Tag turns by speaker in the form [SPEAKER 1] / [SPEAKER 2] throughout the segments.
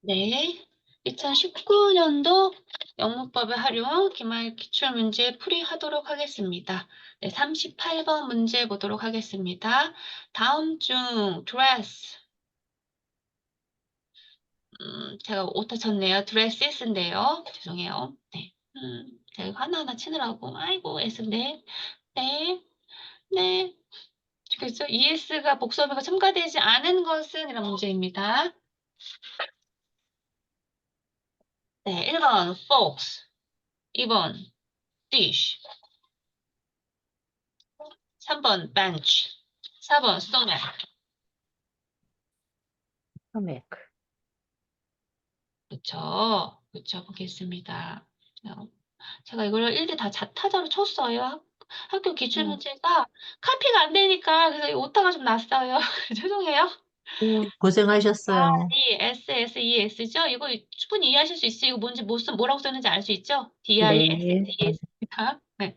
[SPEAKER 1] 네. 2019년도 영문법의 활용 기말 기출문제 풀이하도록 하겠습니다. 네, 38번 문제 보도록 하겠습니다. 다음 중 dress. 제가 오타 쳤네요. dresses,인데요. 죄송해요. 네. 제가 하나하나 치느라고 아이고 애쓴데. 네. 네. 그래서 ES가 복수어가 첨가되지 않은 것은 이런 문제입니다. 네, 1번 forks, 2번 dish, 3번 bench, 4번 stomach.
[SPEAKER 2] 스토맥.
[SPEAKER 1] 그쵸? 그쵸? 보겠습니다. 제가 이걸 1대 다 자타자로 쳤어요. 학교 기출문제가 카피가 안 되니까 그래서 이 오타가 좀 났어요. 죄송해요.
[SPEAKER 2] 고생하셨어요.
[SPEAKER 1] DISSES죠? 이거 충분히 이해하실 수 있어요. 이거 뭔지 뭐라고 썼는지 알 수 있죠?
[SPEAKER 2] 네.
[SPEAKER 1] DISSES입니다. 네.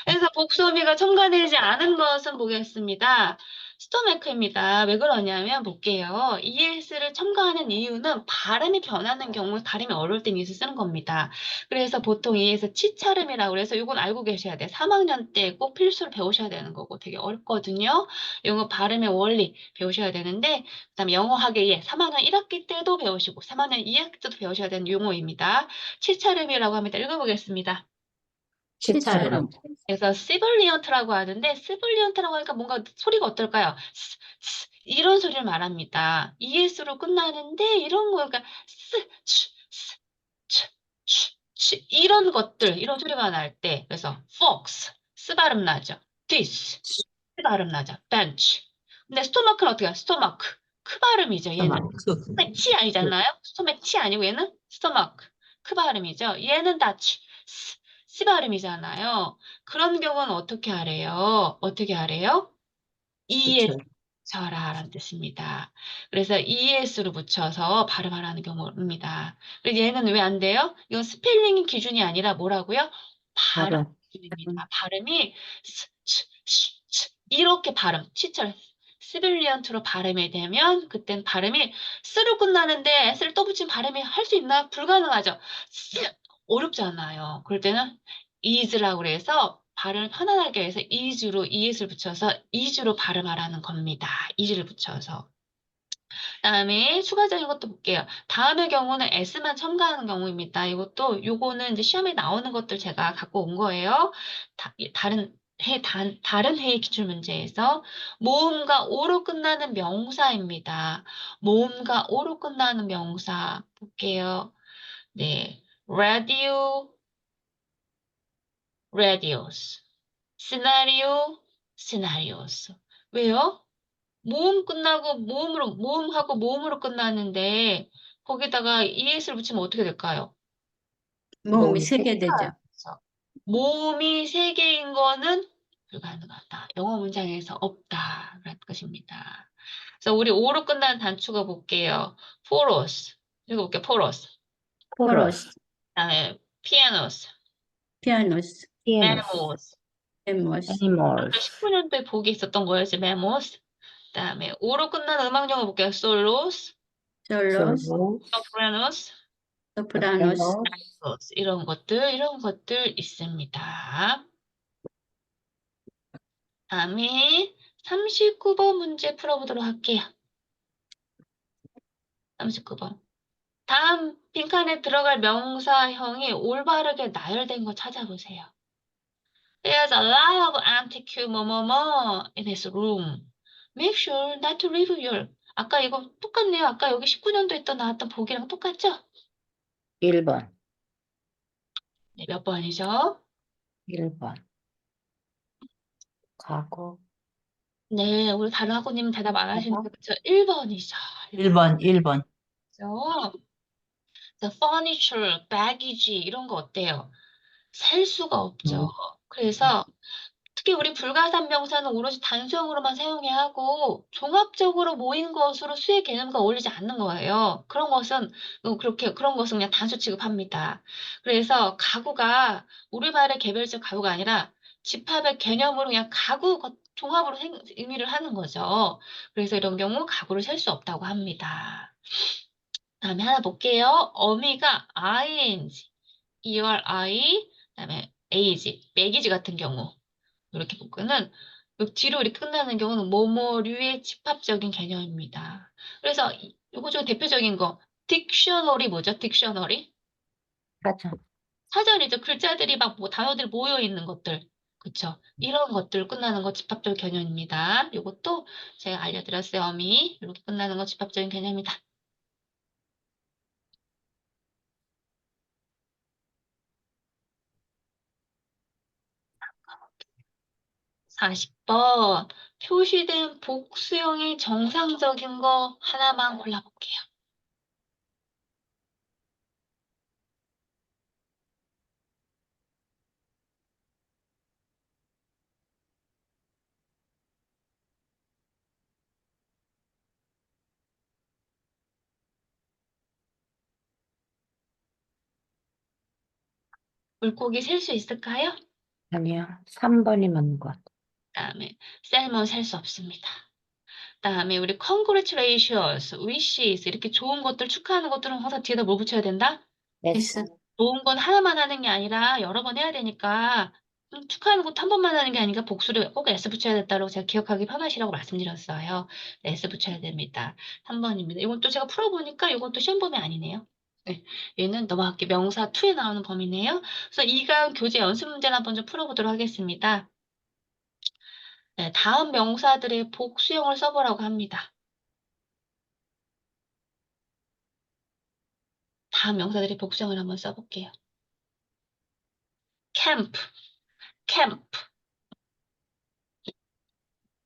[SPEAKER 1] 그래서 복수어미가 첨가되지 않은 것은 보겠습니다. 스토매크입니다. 왜 그러냐면 볼게요. ES를 첨가하는 이유는 발음이 변하는 경우 발음이 어려울 때 ES 쓰는 겁니다. 그래서 보통 ES 치차름이라고 그래서 이건 알고 계셔야 돼요. 3학년 때 꼭 필수로 배우셔야 되는 거고 되게 어렵거든요. 영어 발음의 원리 배우셔야 되는데 그다음에 영어 학의 예 3학년 1학기 때도 배우시고 3학년 2학기 때도 배우셔야 되는 용어입니다. 치차름이라고 합니다. 읽어보겠습니다.
[SPEAKER 2] 치차름.
[SPEAKER 1] 그래서 시블리언트라고 하는데 시블리언트라고 하니까 뭔가 소리가 어떨까요? 이런 소리를 말합니다. ES로 끝나는데 이런 거 그러니까 이런 것들 이런 소리가 날 때 그래서 fox 스 발음 나죠. this 스 발음 나죠. bench. 근데 스토마크는 어떻게 해요? 스토마크 크 발음이죠. 얘는 스토마크 치 아니잖아요. 스토마크 치 아니고 얘는 스토마크 크 발음이죠. 얘는 다 치 발음이잖아요. 그런 경우는 어떻게 하래요? 어떻게 하래요? ES 붙여라라는 뜻입니다. 그래서 ES로 붙여서 발음하라는 경우입니다. 그래서 얘는 왜 안 돼요? 이건 스펠링 기준이 아니라 뭐라고요? 발음
[SPEAKER 2] 발음.
[SPEAKER 1] 기준입니다. 발음이 이렇게 발음, 치철 시빌리언트로 발음이 되면 그땐 발음이 스로 끝나는데 s를 또 붙이면 발음이 할 수 있나? 불가능하죠. 어렵잖아요. 그럴 때는 is라고 그래서 발음을 편안하게 해서 is로 es를 붙여서 is로 발음하라는 겁니다. is를 붙여서. 그다음에 추가적인 것도 볼게요. 다음의 경우는 s만 첨가하는 경우입니다. 요거는 이제 시험에 나오는 것들 제가 갖고 온 거예요. 다른 회의 기출 문제에서 모음과 오로 끝나는 명사입니다. 모음과 오로 끝나는 명사 볼게요. 네, radio, radios, scenario, scenarios. 왜요? 모음 끝나고 모음하고 모음으로 끝나는데 거기다가 es를 붙이면 어떻게 될까요?
[SPEAKER 2] 모음이 3개 되죠.
[SPEAKER 1] 그래서 모음이 세 개인 거는 불가능하다. 영어 문장에서 없다라는 것입니다. 그래서 우리 오로 끝나는 단축어 볼게요. 포로스 읽어볼게요. 포로스.
[SPEAKER 2] 포러스,
[SPEAKER 1] 그다음에 피아노스,
[SPEAKER 2] 피아노스,
[SPEAKER 1] 메모스.
[SPEAKER 2] 에모스,
[SPEAKER 1] 아까 19년도에 보기 있었던 거였지. 메모스. 그다음에 오로 끝나는 음악 영어 볼게요. 솔로스,
[SPEAKER 2] 솔로스,
[SPEAKER 1] 소프라노스,
[SPEAKER 2] 소프라노스.
[SPEAKER 1] 이런 것들 있습니다. 다음에 39번 문제 풀어보도록 할게요. 39번. 다음 빈칸에 들어갈 명사형이 올바르게 나열된 거 찾아보세요. There's a lot of antique 뭐뭐뭐 in his room. Make sure not to leave your. 아까 이거 똑같네요. 아까 여기 19년도에 나왔던 보기랑 똑같죠?
[SPEAKER 2] 1번.
[SPEAKER 1] 네, 몇 번이죠?
[SPEAKER 2] 1번. 과거.
[SPEAKER 1] 네, 우리 다른 학우님 대답 안 하시니까 그쵸? 1번이죠.
[SPEAKER 2] 1번, 1번.
[SPEAKER 1] The furniture, baggage 이런 거 어때요? 셀 수가 없죠. 그래서 특히 우리 불가산 명사는 오로지 단수형으로만 사용해야 하고 종합적으로 모인 것으로 수의 개념과 어울리지 않는 거예요. 그런 것은 그냥 단수 취급합니다. 그래서 가구가 우리말의 개별적 가구가 아니라 집합의 개념으로 그냥 종합으로 의미를 하는 거죠. 그래서 이런 경우 가구를 셀 수 없다고 합니다. 다음에 하나 볼게요. 어미가 ing, ERI, 그다음에 age, 매기지 같은 경우 이렇게 묶으는 요 뒤로 이렇게 끝나는 경우는 뭐뭐류의 집합적인 개념입니다. 그래서 요거 중 대표적인 거 딕셔너리 뭐죠? 딕셔너리?
[SPEAKER 2] 사전.
[SPEAKER 1] 사전이죠. 글자들이 막 뭐 단어들이 모여 있는 것들. 그쵸? 이런 것들 끝나는 거 집합적 개념입니다. 요것도 제가 알려드렸어요. 어미. 이렇게 끝나는 거 집합적인 개념이다. 40번. 표시된 복수형의 정상적인 거 하나만 골라볼게요. 물고기 셀 수 있을까요?
[SPEAKER 2] 아니요. 3번이 맞는 것 같아요.
[SPEAKER 1] 그다음에 셀몬 셀 수 없습니다. 그다음에 우리 congratulations, wishes 이렇게 좋은 것들 축하하는 것들은 항상 뒤에다 뭘 붙여야 된다?
[SPEAKER 2] S.
[SPEAKER 1] 좋은 건 하나만 하는 게 아니라 여러 번 해야 되니까 축하하는 것도 한 번만 하는 게 아니니까 복수를 꼭 S 붙여야 된다고 제가 기억하기 편하시라고 말씀드렸어요. 네, S 붙여야 됩니다. 3번입니다. 이건 또 제가 풀어보니까 이건 또 시험 범위 아니네요. 네, 얘는 넘어갈게 명사 2에 나오는 범위네요. 그래서 이강 교재 연습 문제를 한번 좀 풀어보도록 하겠습니다. 네, 다음 명사들의 복수형을 써보라고 합니다. 다음 명사들의 복수형을 한번 써볼게요. camp, camp.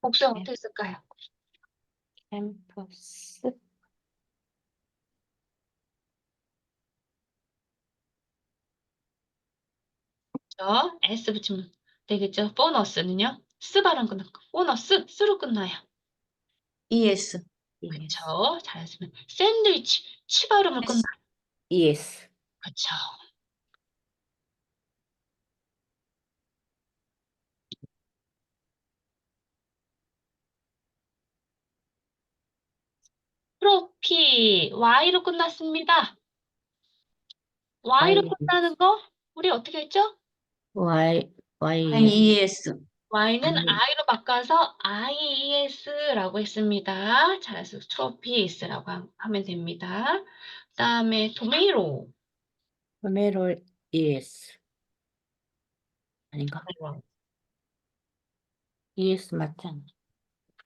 [SPEAKER 1] 복수형 어떻게 쓸까요?
[SPEAKER 2] 캠퍼스.
[SPEAKER 1] 그죠? S 붙이면 되겠죠? 보너스는요? 스 발음 끝나고 보너스, 스로 끝나요.
[SPEAKER 2] ES.
[SPEAKER 1] 그쵸? 잘했으면 샌드위치, 치 발음을 끝나요.
[SPEAKER 2] ES.
[SPEAKER 1] 그쵸? 트로피, Y로 끝났습니다. Y로
[SPEAKER 2] Y.
[SPEAKER 1] 끝나는 거 우리 어떻게 했죠?
[SPEAKER 2] Y. ES.
[SPEAKER 1] Y는 I로 바꿔서 IES라고 했습니다. 잘했어요. 트로피스라고 하면 됩니다. 그 다음에 토메이로.
[SPEAKER 2] 토메로 ES. 아닌가? ES 맞지 않나?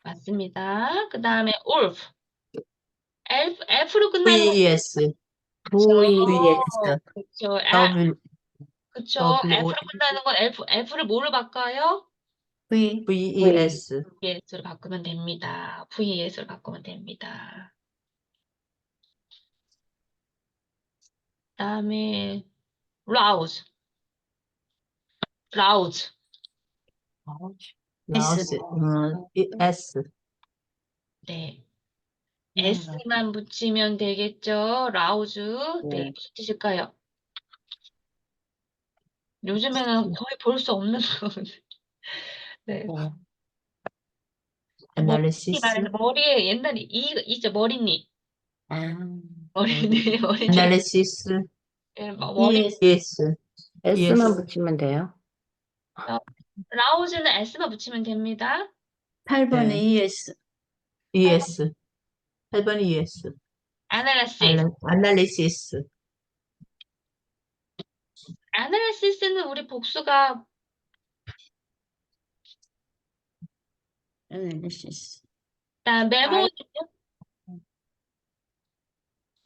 [SPEAKER 1] 맞습니다. 그 다음에 wolf. F로 끝나는 거
[SPEAKER 3] VES,
[SPEAKER 2] VES.
[SPEAKER 1] 그쵸.
[SPEAKER 3] W,
[SPEAKER 1] 그쵸.
[SPEAKER 3] W,
[SPEAKER 1] F로 끝나는 건 F를 뭐로 바꿔요?
[SPEAKER 3] VES,
[SPEAKER 1] VS로 바꾸면 됩니다. VS로 바꾸면 됩니다. 그다음에 rouse, rouse.
[SPEAKER 3] 라오스, S,
[SPEAKER 1] 네. S만 붙이면 되겠죠. rouse. 네,
[SPEAKER 2] 네.
[SPEAKER 1] 무슨 뜻일까요? 요즘에는 거의 볼 수 없는 거. 네.
[SPEAKER 2] 네.
[SPEAKER 1] 머리니
[SPEAKER 3] Analysis,
[SPEAKER 1] 말하는 머리에 옛날에 이죠 머리니.
[SPEAKER 2] 아,
[SPEAKER 1] 머리니 머리니.
[SPEAKER 3] Analysis,
[SPEAKER 1] 예, 머리.
[SPEAKER 3] yes,
[SPEAKER 2] S만
[SPEAKER 3] yes,
[SPEAKER 2] 붙이면 돼요.
[SPEAKER 1] 라우즈는 S만 붙이면 됩니다.
[SPEAKER 2] 8번에
[SPEAKER 3] 네.
[SPEAKER 2] ES.
[SPEAKER 3] yes, 8번 yes,
[SPEAKER 1] analysis.
[SPEAKER 3] Analysis,
[SPEAKER 1] analysis는 우리 복수가
[SPEAKER 2] Analysis.
[SPEAKER 1] 메모는요?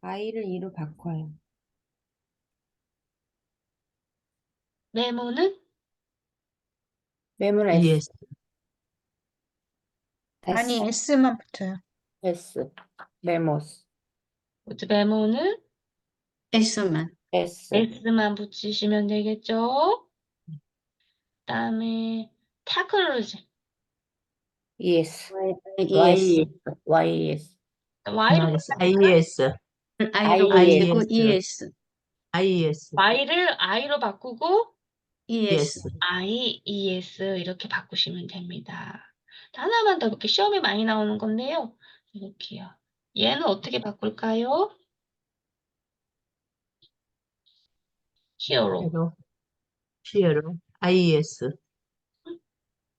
[SPEAKER 2] I를 E로 바꿔요.
[SPEAKER 1] 메모는
[SPEAKER 2] 메모는 S.
[SPEAKER 3] yes,
[SPEAKER 2] 아니,
[SPEAKER 4] S만 붙어요.
[SPEAKER 2] S. 메모스.
[SPEAKER 1] 메모는
[SPEAKER 4] S만.
[SPEAKER 2] S.
[SPEAKER 1] S만 붙이시면 되겠죠? 그다음에 테크놀로지.
[SPEAKER 2] ES.
[SPEAKER 4] ES.
[SPEAKER 2] YES.
[SPEAKER 1] Y로
[SPEAKER 3] IES,
[SPEAKER 4] I로
[SPEAKER 2] IES.
[SPEAKER 4] 붙이고 ES.
[SPEAKER 3] IES,
[SPEAKER 1] Y를 I로 바꾸고
[SPEAKER 4] ES.
[SPEAKER 3] yes,
[SPEAKER 1] IES 이렇게 바꾸시면 됩니다. 하나만 더 이렇게 시험에 많이 나오는 건데요. 이렇게요. 얘는 어떻게 바꿀까요? hero.
[SPEAKER 3] hero, hero, IES,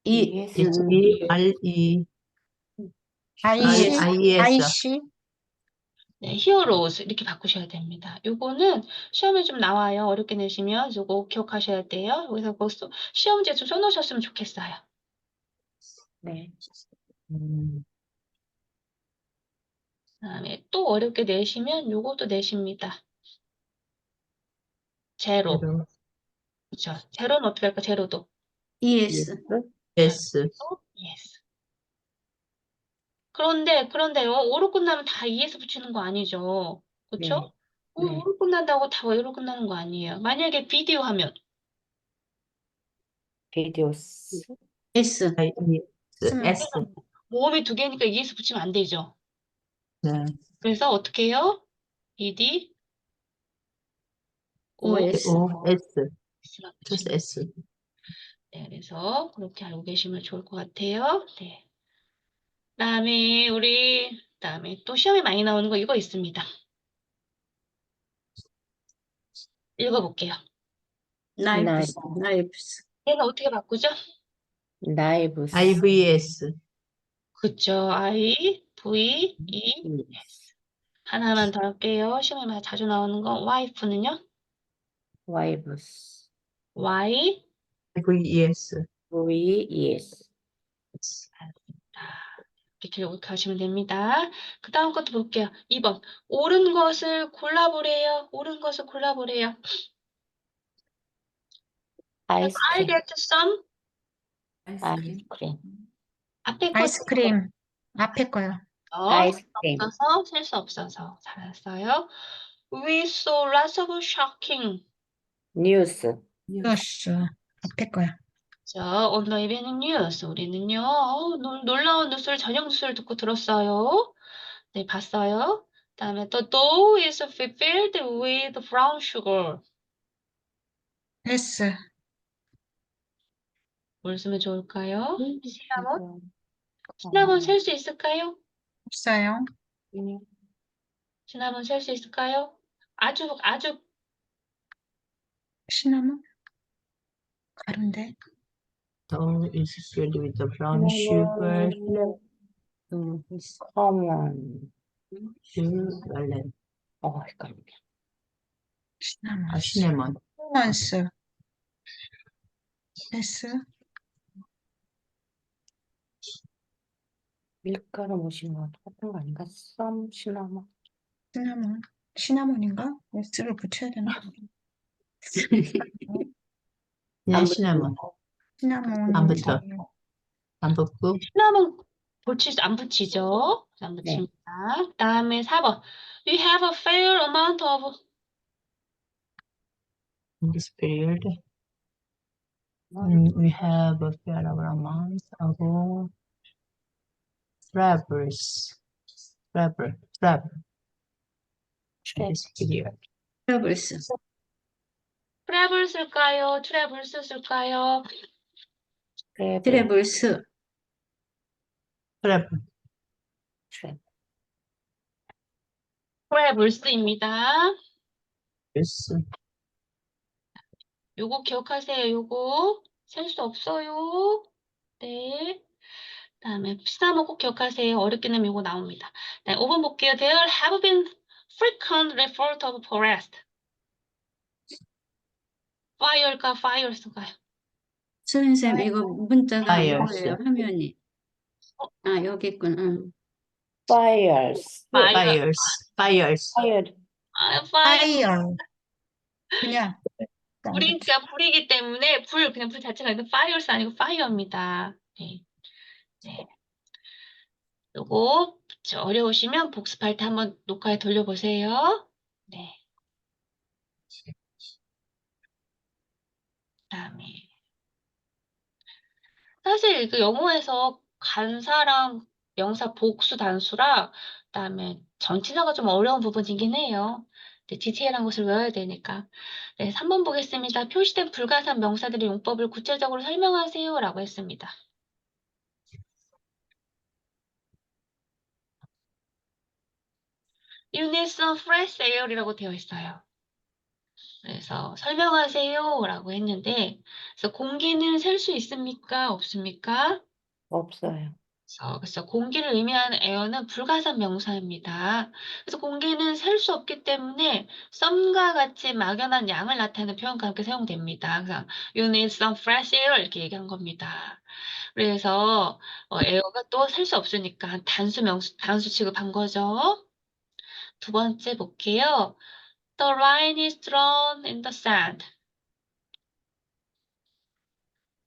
[SPEAKER 2] ES.
[SPEAKER 3] HERE,
[SPEAKER 4] IES.
[SPEAKER 3] IES,
[SPEAKER 4] IC.
[SPEAKER 1] 네, heroes 이렇게 바꾸셔야 됩니다. 요거는 시험에 좀 나와요. 어렵게 내시면 요거 기억하셔야 돼요. 그래서 벌써 시험지에 좀 써놓으셨으면 좋겠어요.
[SPEAKER 2] 네.
[SPEAKER 1] 그다음에 또 어렵게 내시면 요것도 내십니다. 제로.
[SPEAKER 3] hero,
[SPEAKER 1] 그렇죠. 제로는 어떻게 할까? 제로도.
[SPEAKER 4] ES.
[SPEAKER 3] S,
[SPEAKER 1] yes. 그런데요. 오로 끝나면 다 ES 붙이는 거 아니죠. 그렇죠?
[SPEAKER 2] 네. 네.
[SPEAKER 1] 오로 끝난다고 다 Y로 끝나는 거 아니에요. 만약에 비디오 하면
[SPEAKER 2] 비디오스.
[SPEAKER 4] S.
[SPEAKER 3] IES, S,
[SPEAKER 1] 모음이 두 개니까 ES 붙이면 안 되죠.
[SPEAKER 3] 네,
[SPEAKER 1] 그래서 어떻게 해요? BD, O,
[SPEAKER 4] OS.
[SPEAKER 3] O, S,
[SPEAKER 1] S가
[SPEAKER 3] just
[SPEAKER 1] 붙입니다.
[SPEAKER 3] S.
[SPEAKER 1] 네, 그래서 그렇게 알고 계시면 좋을 것 같아요. 네. 그다음에 또 시험에 많이 나오는 거 이거 있습니다. 읽어볼게요.
[SPEAKER 4] 나이프스. 나이프스.
[SPEAKER 1] 얘는 어떻게 바꾸죠?
[SPEAKER 2] 나이브스.
[SPEAKER 3] IVS,
[SPEAKER 1] 그쵸. I, V, E.
[SPEAKER 2] ES.
[SPEAKER 1] 하나만 더 할게요. 시험에 많이 자주 나오는 거. wife는요?
[SPEAKER 2] 와이브스.
[SPEAKER 1] Y.
[SPEAKER 3] IVES,
[SPEAKER 2] VES.
[SPEAKER 1] 이렇게 기억하시면 됩니다. 그 다음 것도 볼게요. 2번. 옳은 것을 골라보래요. 옳은 것을 골라보래요. I
[SPEAKER 2] 아이스크림.
[SPEAKER 1] get some.
[SPEAKER 2] 아이스크림.
[SPEAKER 1] 앞에 거
[SPEAKER 4] 아이스크림. 앞에 거요.
[SPEAKER 2] 아이스크림.
[SPEAKER 1] 셀 수 없어서. 잘했어요. We saw lots of shocking.
[SPEAKER 2] 뉴스.
[SPEAKER 4] 뉴스. 앞에 거요.
[SPEAKER 1] 자, on the evening news. 우리는요, 놀라운 뉴스를, 저녁 뉴스를 듣고 들었어요. 네, 봤어요. 다음에 the dough is filled with brown sugar.
[SPEAKER 4] S.
[SPEAKER 1] 뭘 쓰면 좋을까요? 시나몬?
[SPEAKER 2] 어,
[SPEAKER 1] 시나몬 셀 수 있을까요?
[SPEAKER 4] 없어요.
[SPEAKER 1] 시나몬 셀 수 있을까요? 아주
[SPEAKER 4] 시나몬? 가루인데.
[SPEAKER 3] dough is filled with the brown sugar,
[SPEAKER 2] 커먼.
[SPEAKER 3] sugar,
[SPEAKER 2] 헷갈려.
[SPEAKER 4] 시나몬.
[SPEAKER 3] 시네몬,
[SPEAKER 4] 시나몬스. S.
[SPEAKER 2] 밀가루 무신 거 똑같은 거 아닌가? 썸 시나몬.
[SPEAKER 4] 시나몬. 시나몬인가? S를 붙여야 되나?
[SPEAKER 3] 그냥 시네몬,
[SPEAKER 4] 시나몬.
[SPEAKER 3] 안 붙어. 안 붙고,
[SPEAKER 1] 시나몬 안 붙이죠? 안
[SPEAKER 2] 네.
[SPEAKER 1] 붙입니다. 다음에 4번. We have a fair amount of
[SPEAKER 3] in this period, we have a fair amount of travels, travel, in this period.
[SPEAKER 4] 트러블스.
[SPEAKER 1] 트래블 쓸까요? 트래블스 쓸까요?
[SPEAKER 2] 트래블.
[SPEAKER 4] 트래블스.
[SPEAKER 3] travel,
[SPEAKER 1] 트래블스입니다.
[SPEAKER 3] yes,
[SPEAKER 1] 요거 기억하세요. 요거 셀 수 없어요. 네. 다음에 시나몬 꼭 기억하세요. 어렵게 내면 요거 나옵니다. 네, 5번 볼게요. There have been frequent reports of forest. fire일까? fires일까요?
[SPEAKER 4] 선생님, 이거 문자가 안
[SPEAKER 3] Fires.
[SPEAKER 4] 보여요, 화면이. 아, 여기 있구나.
[SPEAKER 2] fires.
[SPEAKER 3] fires, fires,
[SPEAKER 2] fire.
[SPEAKER 1] fire.
[SPEAKER 4] 파이어. 그냥.
[SPEAKER 1] 불이기 때문에 그냥 불 자체가 아니라 fires 아니고 fire입니다. 네. 네. 요거 어려우시면 복습할 때 한번 녹화에 돌려보세요. 네. 그다음에 사실 그 영어에서 간사랑 명사 복수 단수랑 그다음에 전치사가 좀 어려운 부분이긴 해요. 네, 디테일한 것을 외워야 되니까. 네, 3번 보겠습니다. 표시된 불가산 명사들의 용법을 구체적으로 설명하세요라고 했습니다. You need some fresh air이라고 되어 있어요. 그래서 설명하세요라고 했는데, 그래서 공기는 셀 수 있습니까? 없습니까?
[SPEAKER 2] 없어요.
[SPEAKER 1] 그래서 공기를 의미하는 air는 불가산 명사입니다. 그래서 공기는 셀 수 없기 때문에 some과 같이 막연한 양을 나타내는 표현과 함께 사용됩니다. 그래서 you need some fresh air 이렇게 얘기한 겁니다. 그래서 air가 또 셀 수 없으니까 단수 취급한 거죠. 두 번째 볼게요. The line is drawn in the sand.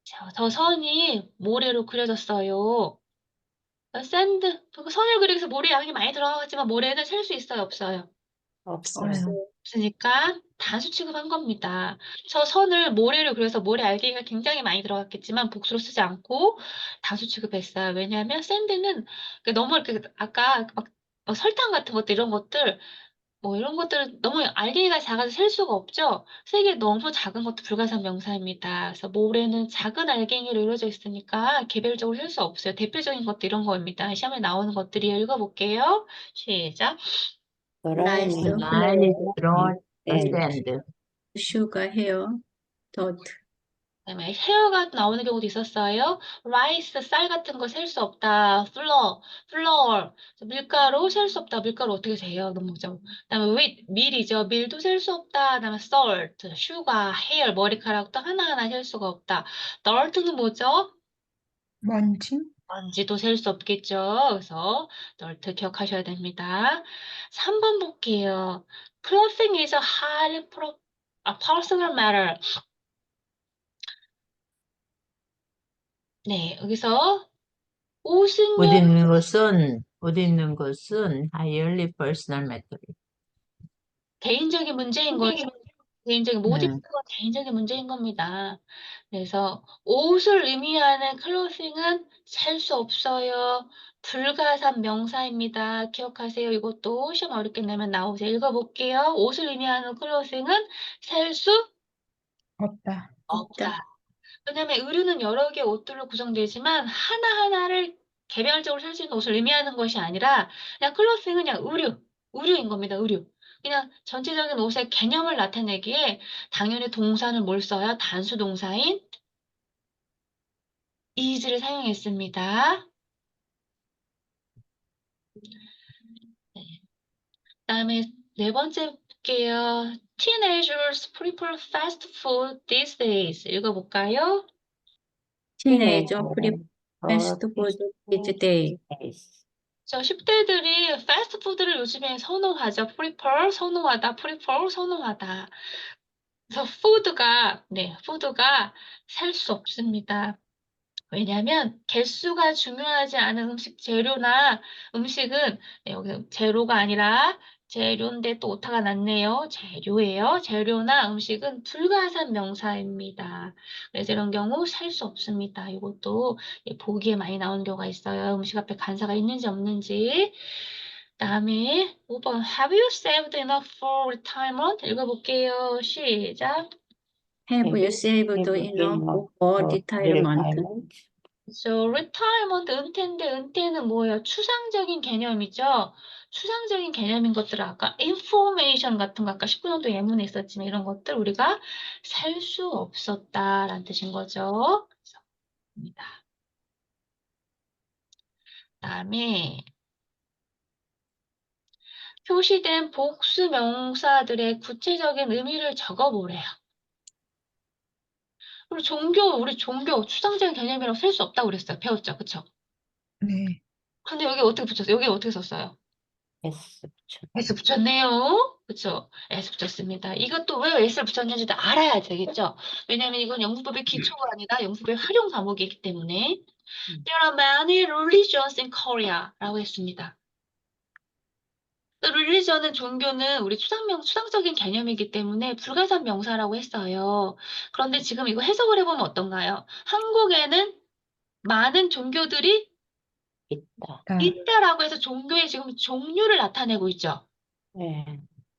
[SPEAKER 1] 자, 저 선이 모래로 그려졌어요. 샌드, 그 선을 그리기 위해서 모래 양이 많이 들어가지만 모래는 셀 수 있어요, 없어요?
[SPEAKER 2] 없어요.
[SPEAKER 3] 없어요.
[SPEAKER 1] 없으니까 단수 취급한 겁니다. 저 선을 모래로 그려서 모래 알갱이가 굉장히 많이 들어갔겠지만 복수로 쓰지 않고 단수 취급했어요. 왜냐하면 샌드는 너무 이렇게 아까 막 설탕 같은 것들 이런 것들 뭐 이런 것들은 너무 알갱이가 작아서 셀 수가 없죠. 색이 너무 작은 것도 불가산 명사입니다. 그래서 모래는 작은 알갱이로 이루어져 있으니까 개별적으로 셀 수 없어요. 대표적인 것도 이런 거입니다. 시험에 나오는 것들이 읽어볼게요. 시작.
[SPEAKER 2] The
[SPEAKER 4] Rice,
[SPEAKER 2] line is
[SPEAKER 3] Line is drawn in the
[SPEAKER 2] and
[SPEAKER 3] sand.
[SPEAKER 4] sugar, hair, dirt.
[SPEAKER 1] 그다음에 헤어가 나오는 경우도 있었어요. 라이스, 쌀 같은 거 셀 수 없다. 플로어, 밀가루 셀 수 없다. 밀가루 어떻게 세요? 너무 죠. 그다음에 밀이죠. 밀도 셀 수 없다. 그다음에 salt, 슈가, 헤어, 머리카락도 하나하나 셀 수가 없다. dirt는 뭐죠?
[SPEAKER 5] 먼지?
[SPEAKER 1] 먼지도 셀 수 없겠죠. 그래서 dirt 기억하셔야 됩니다. 3번 볼게요. Clothing is a personal matter. 네, 여기서 옷은요,
[SPEAKER 3] 옷 입는 것은 highly personal matter.
[SPEAKER 1] 개인적인 문제인 거죠. 개인적인, 못 입는
[SPEAKER 3] 네.
[SPEAKER 1] 건 개인적인 문제인 겁니다. 그래서 옷을 의미하는 클로싱은 셀 수 없어요. 불가산 명사입니다. 기억하세요. 이것도 시험 어렵게 내면 나오세요. 읽어볼게요. 옷을 의미하는 클로싱은 셀 수
[SPEAKER 5] 없다.
[SPEAKER 1] 없다. 왜냐하면 의류는 여러 개의 옷들로 구성되지만 하나하나를 개별적으로 살 수 있는 옷을 의미하는 것이 아니라 그냥 클로싱은 그냥 의류인 겁니다. 의류. 그냥 전체적인 옷의 개념을 나타내기에 당연히 동사는 뭘 써요? 단수 동사인 is를 사용했습니다. 그다음에 네 번째 볼게요. Teenagers prefer fast food these days. 읽어볼까요?
[SPEAKER 4] Teenager, fast
[SPEAKER 2] or
[SPEAKER 4] food each day.
[SPEAKER 1] 저 10대들이 패스트푸드를 요즘에 선호하죠. prefer, 선호하다. 그래서 푸드가 살 수 없습니다. 왜냐하면 개수가 중요하지 않은 재료나 음식은 여기 재료가 아니라 재료인데 또 오타가 났네요. 재료예요. 재료나 음식은 불가산 명사입니다. 그래서 이런 경우 살 수 없습니다. 이것도 보기에 많이 나오는 경우가 있어요. 음식 앞에 간사가 있는지 없는지. 그다음에 5번 Have you saved enough for retirement? 읽어볼게요. 시작.
[SPEAKER 4] Have you saved enough for retirement?
[SPEAKER 1] retirement, 은퇴인데 은퇴는 뭐예요? 추상적인 개념이죠. 추상적인 개념인 것들을 아까 information 같은 거 아까 19년도 예문에 있었지만 이런 것들 우리가 살 수 없었다라는 뜻인 거죠. 그래서 입니다. 그다음에 표시된 복수 명사들의 구체적인 의미를 적어보래요. 그리고 우리 종교 추상적인 개념이라고 쓸 수 없다고 그랬어요. 배웠죠? 그쵸?
[SPEAKER 5] 네.
[SPEAKER 1] 근데 여기 어떻게 붙였어요? 여기 어떻게 썼어요?
[SPEAKER 2] S 붙여.
[SPEAKER 1] S 붙였네요. 그쵸? S 붙였습니다. 이것도 왜 S를 붙였는지도 알아야 되겠죠? 왜냐면 이건 영문법의 기초가 아니라 영문법의 활용 과목이기 때문에 There are many religions in Korea 라고 했습니다. religion은 종교는 우리 추상적인 개념이기 때문에 불가산 명사라고 했어요. 그런데 지금 이거 해석을 해보면 어떤가요? 한국에는 많은 종교들이
[SPEAKER 2] 있다.
[SPEAKER 1] 있다라고 해서 종교의 지금 종류를 나타내고 있죠.
[SPEAKER 2] 네.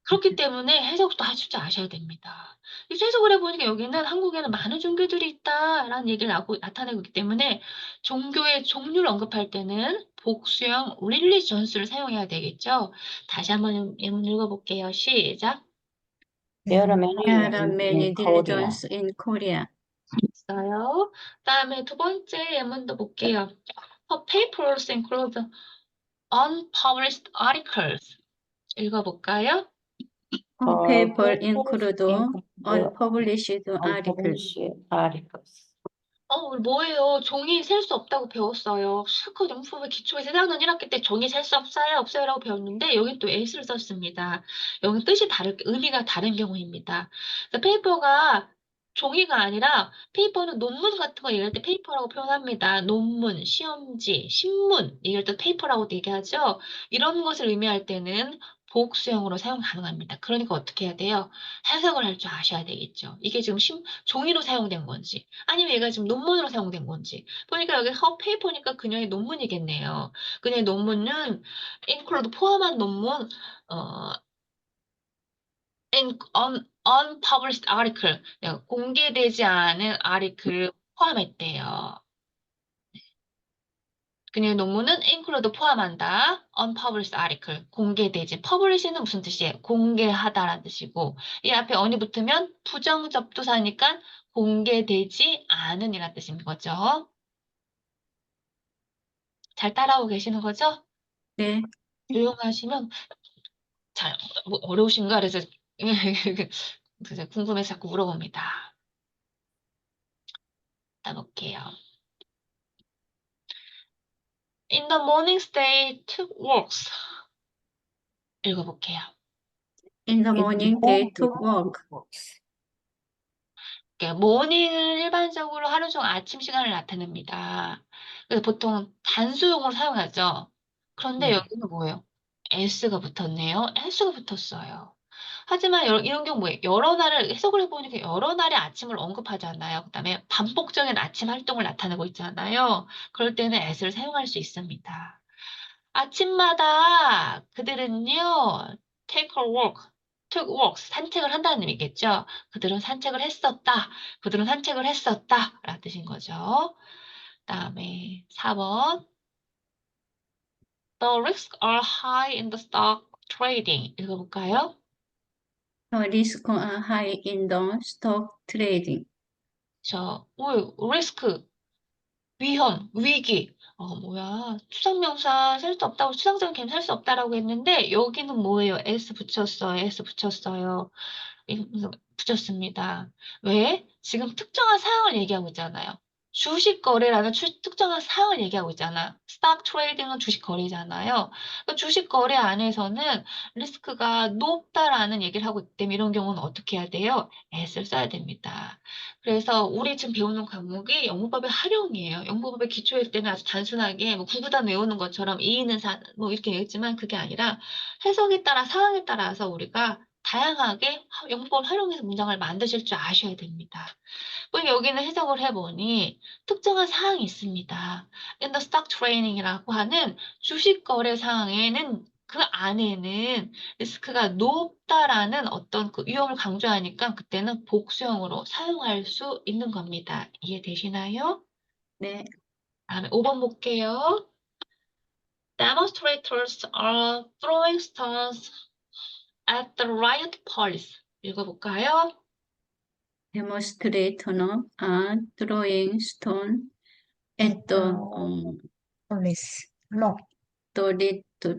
[SPEAKER 1] 그렇기 때문에 해석도 할 줄 아셔야 됩니다. 그래서 해석을 해보니까 여기는 한국에는 많은 종교들이 있다라는 얘기를 나타내고 있기 때문에 종교의 종류를 언급할 때는 복수형 religion스를 사용해야 되겠죠. 다시 한번 예문 읽어볼게요. 시작.
[SPEAKER 2] There are many
[SPEAKER 4] There are many
[SPEAKER 2] in Korea.
[SPEAKER 4] diligence in Korea.
[SPEAKER 1] 있어요. 그다음에 두 번째 예문도 볼게요. Her papers include unpublished articles. 읽어볼까요?
[SPEAKER 4] Her paper include
[SPEAKER 2] include
[SPEAKER 4] unpublished articles.
[SPEAKER 2] unpublished articles.
[SPEAKER 1] 우리 뭐예요? 종이 셀 수 없다고 배웠어요. 그 영수법의 기초에 세상론 1학기 때 종이 셀 수 없어요, 없어요라고 배웠는데 여기 또 s를 썼습니다. 여기 뜻이 의미가 다른 경우입니다. 그래서 페이퍼가 종이가 아니라 페이퍼는 논문 같은 거 얘기할 때 페이퍼라고 표현합니다. 논문, 시험지, 신문 얘기할 때 페이퍼라고 얘기하죠. 이런 것을 의미할 때는 복수형으로 사용 가능합니다. 그러니까 어떻게 해야 돼요? 해석을 할 줄 아셔야 되겠죠. 이게 지금 종이로 사용된 건지 아니면 얘가 지금 논문으로 사용된 건지 보니까 여기 페이퍼니까 그녀의 논문이겠네요. 그녀의 논문은 include 포함한 논문 unpublished article 공개되지 않은 article 포함했대요. 그녀의 논문은 include 포함한다. unpublished article 공개되지. publish는 무슨 뜻이에요? 공개하다라는 뜻이고 이 앞에 on이 붙으면 부정접두사니까 공개되지 않은 이라는 뜻인 거죠. 잘 따라오고 계시는 거죠?
[SPEAKER 4] 네.
[SPEAKER 1] 조용하시면 잘 뭐 어려우신가 그래서 그래서 궁금해서 자꾸 물어봅니다. 따볼게요. In the morning state works. 읽어볼게요.
[SPEAKER 4] In the morning they took work.
[SPEAKER 1] 모닝은 일반적으로 하루 중 아침 시간을 나타냅니다. 그래서 보통 단수용으로 사용하죠. 그런데
[SPEAKER 2] 네.
[SPEAKER 1] 여기는 뭐예요? s가 붙었네요. s가 붙었어요. 하지만 이런 경우 뭐예요? 여러 날을 해석을 해보니까 여러 날의 아침을 언급하잖아요. 그다음에 반복적인 아침 활동을 나타내고 있잖아요. 그럴 때는 s를 사용할 수 있습니다. 아침마다 그들은요, take a walk, took walks, 산책을 한다는 의미겠죠. 그들은 산책을 했었다. 그들은 산책을 했었다. 라는 뜻인 거죠. 다음에 4번. The risks are high in the stock trading. 읽어볼까요?
[SPEAKER 4] The risks are high in the stock trading.
[SPEAKER 1] 리스크, 위험, 위기. 뭐야. 추상명사 셀 수 없다고, 추상적인 개념 셀 수 없다라고 했는데, 여기는 뭐예요? S 붙였어요. S 붙였어요. 이거 붙였습니다. 왜? 지금 특정한 사항을 얘기하고 있잖아요. 주식 거래라는 특정한 사항을 얘기하고 있잖아요. 스탁 트레이딩은 주식 거래잖아요. 그러니까 주식 거래 안에서는 리스크가 높다라는 얘기를 하고 있기 때문에 이런 경우는 어떻게 해야 돼요? s를 써야 됩니다. 그래서 우리 지금 배우는 과목이 영문법의 활용이에요. 영문법의 기초일 때는 아주 단순하게 뭐 구구단 외우는 것처럼 이의는 뭐 이렇게 얘기했지만 그게 아니라 해석에 따라 상황에 따라서 우리가 다양하게 영문법을 활용해서 문장을 만드실 줄 아셔야 됩니다. 그리고 여기는 해석을 해보니 특정한 사항이 있습니다. In the stock training이라고 하는 주식 거래 상황에는 그 안에는 리스크가 높다라는 어떤 그 위험을 강조하니까 그때는 복수형으로 사용할 수 있는 겁니다. 이해되시나요?
[SPEAKER 4] 네.
[SPEAKER 1] 다음에 5번 볼게요. Demonstrators are throwing stones at the riot police. 읽어볼까요?
[SPEAKER 4] Demonstrators are throwing stone at the
[SPEAKER 5] police. law.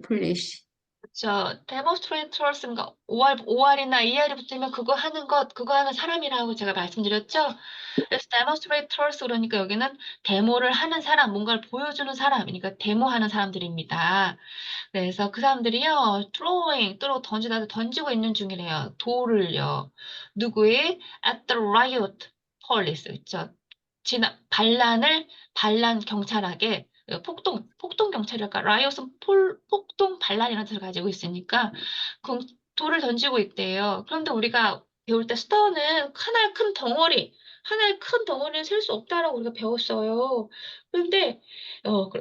[SPEAKER 4] police.
[SPEAKER 1] 그렇죠. demonstrators인가 5R이나 2R이 붙으면 그거 하는 사람이라고 제가 말씀드렸죠. 그래서 demonstrators 그러니까 여기는 데모를 하는 사람, 뭔가를 보여주는 사람, 그러니까 데모하는 사람들입니다. 그래서 그 사람들이요, throwing, 던지고 있는 중이래요. 돌을요. 누구의? At the riot police, 그렇죠. 반란 경찰에게 폭동 경찰일까? 라이엇은 폭동 반란이라는 뜻을 가지고 있으니까 그 돌을 던지고 있대요. 그런데 우리가 배울 때 스톤은 하나의 큰 덩어리는 셀 수 없다라고 우리가 배웠어요. 그런데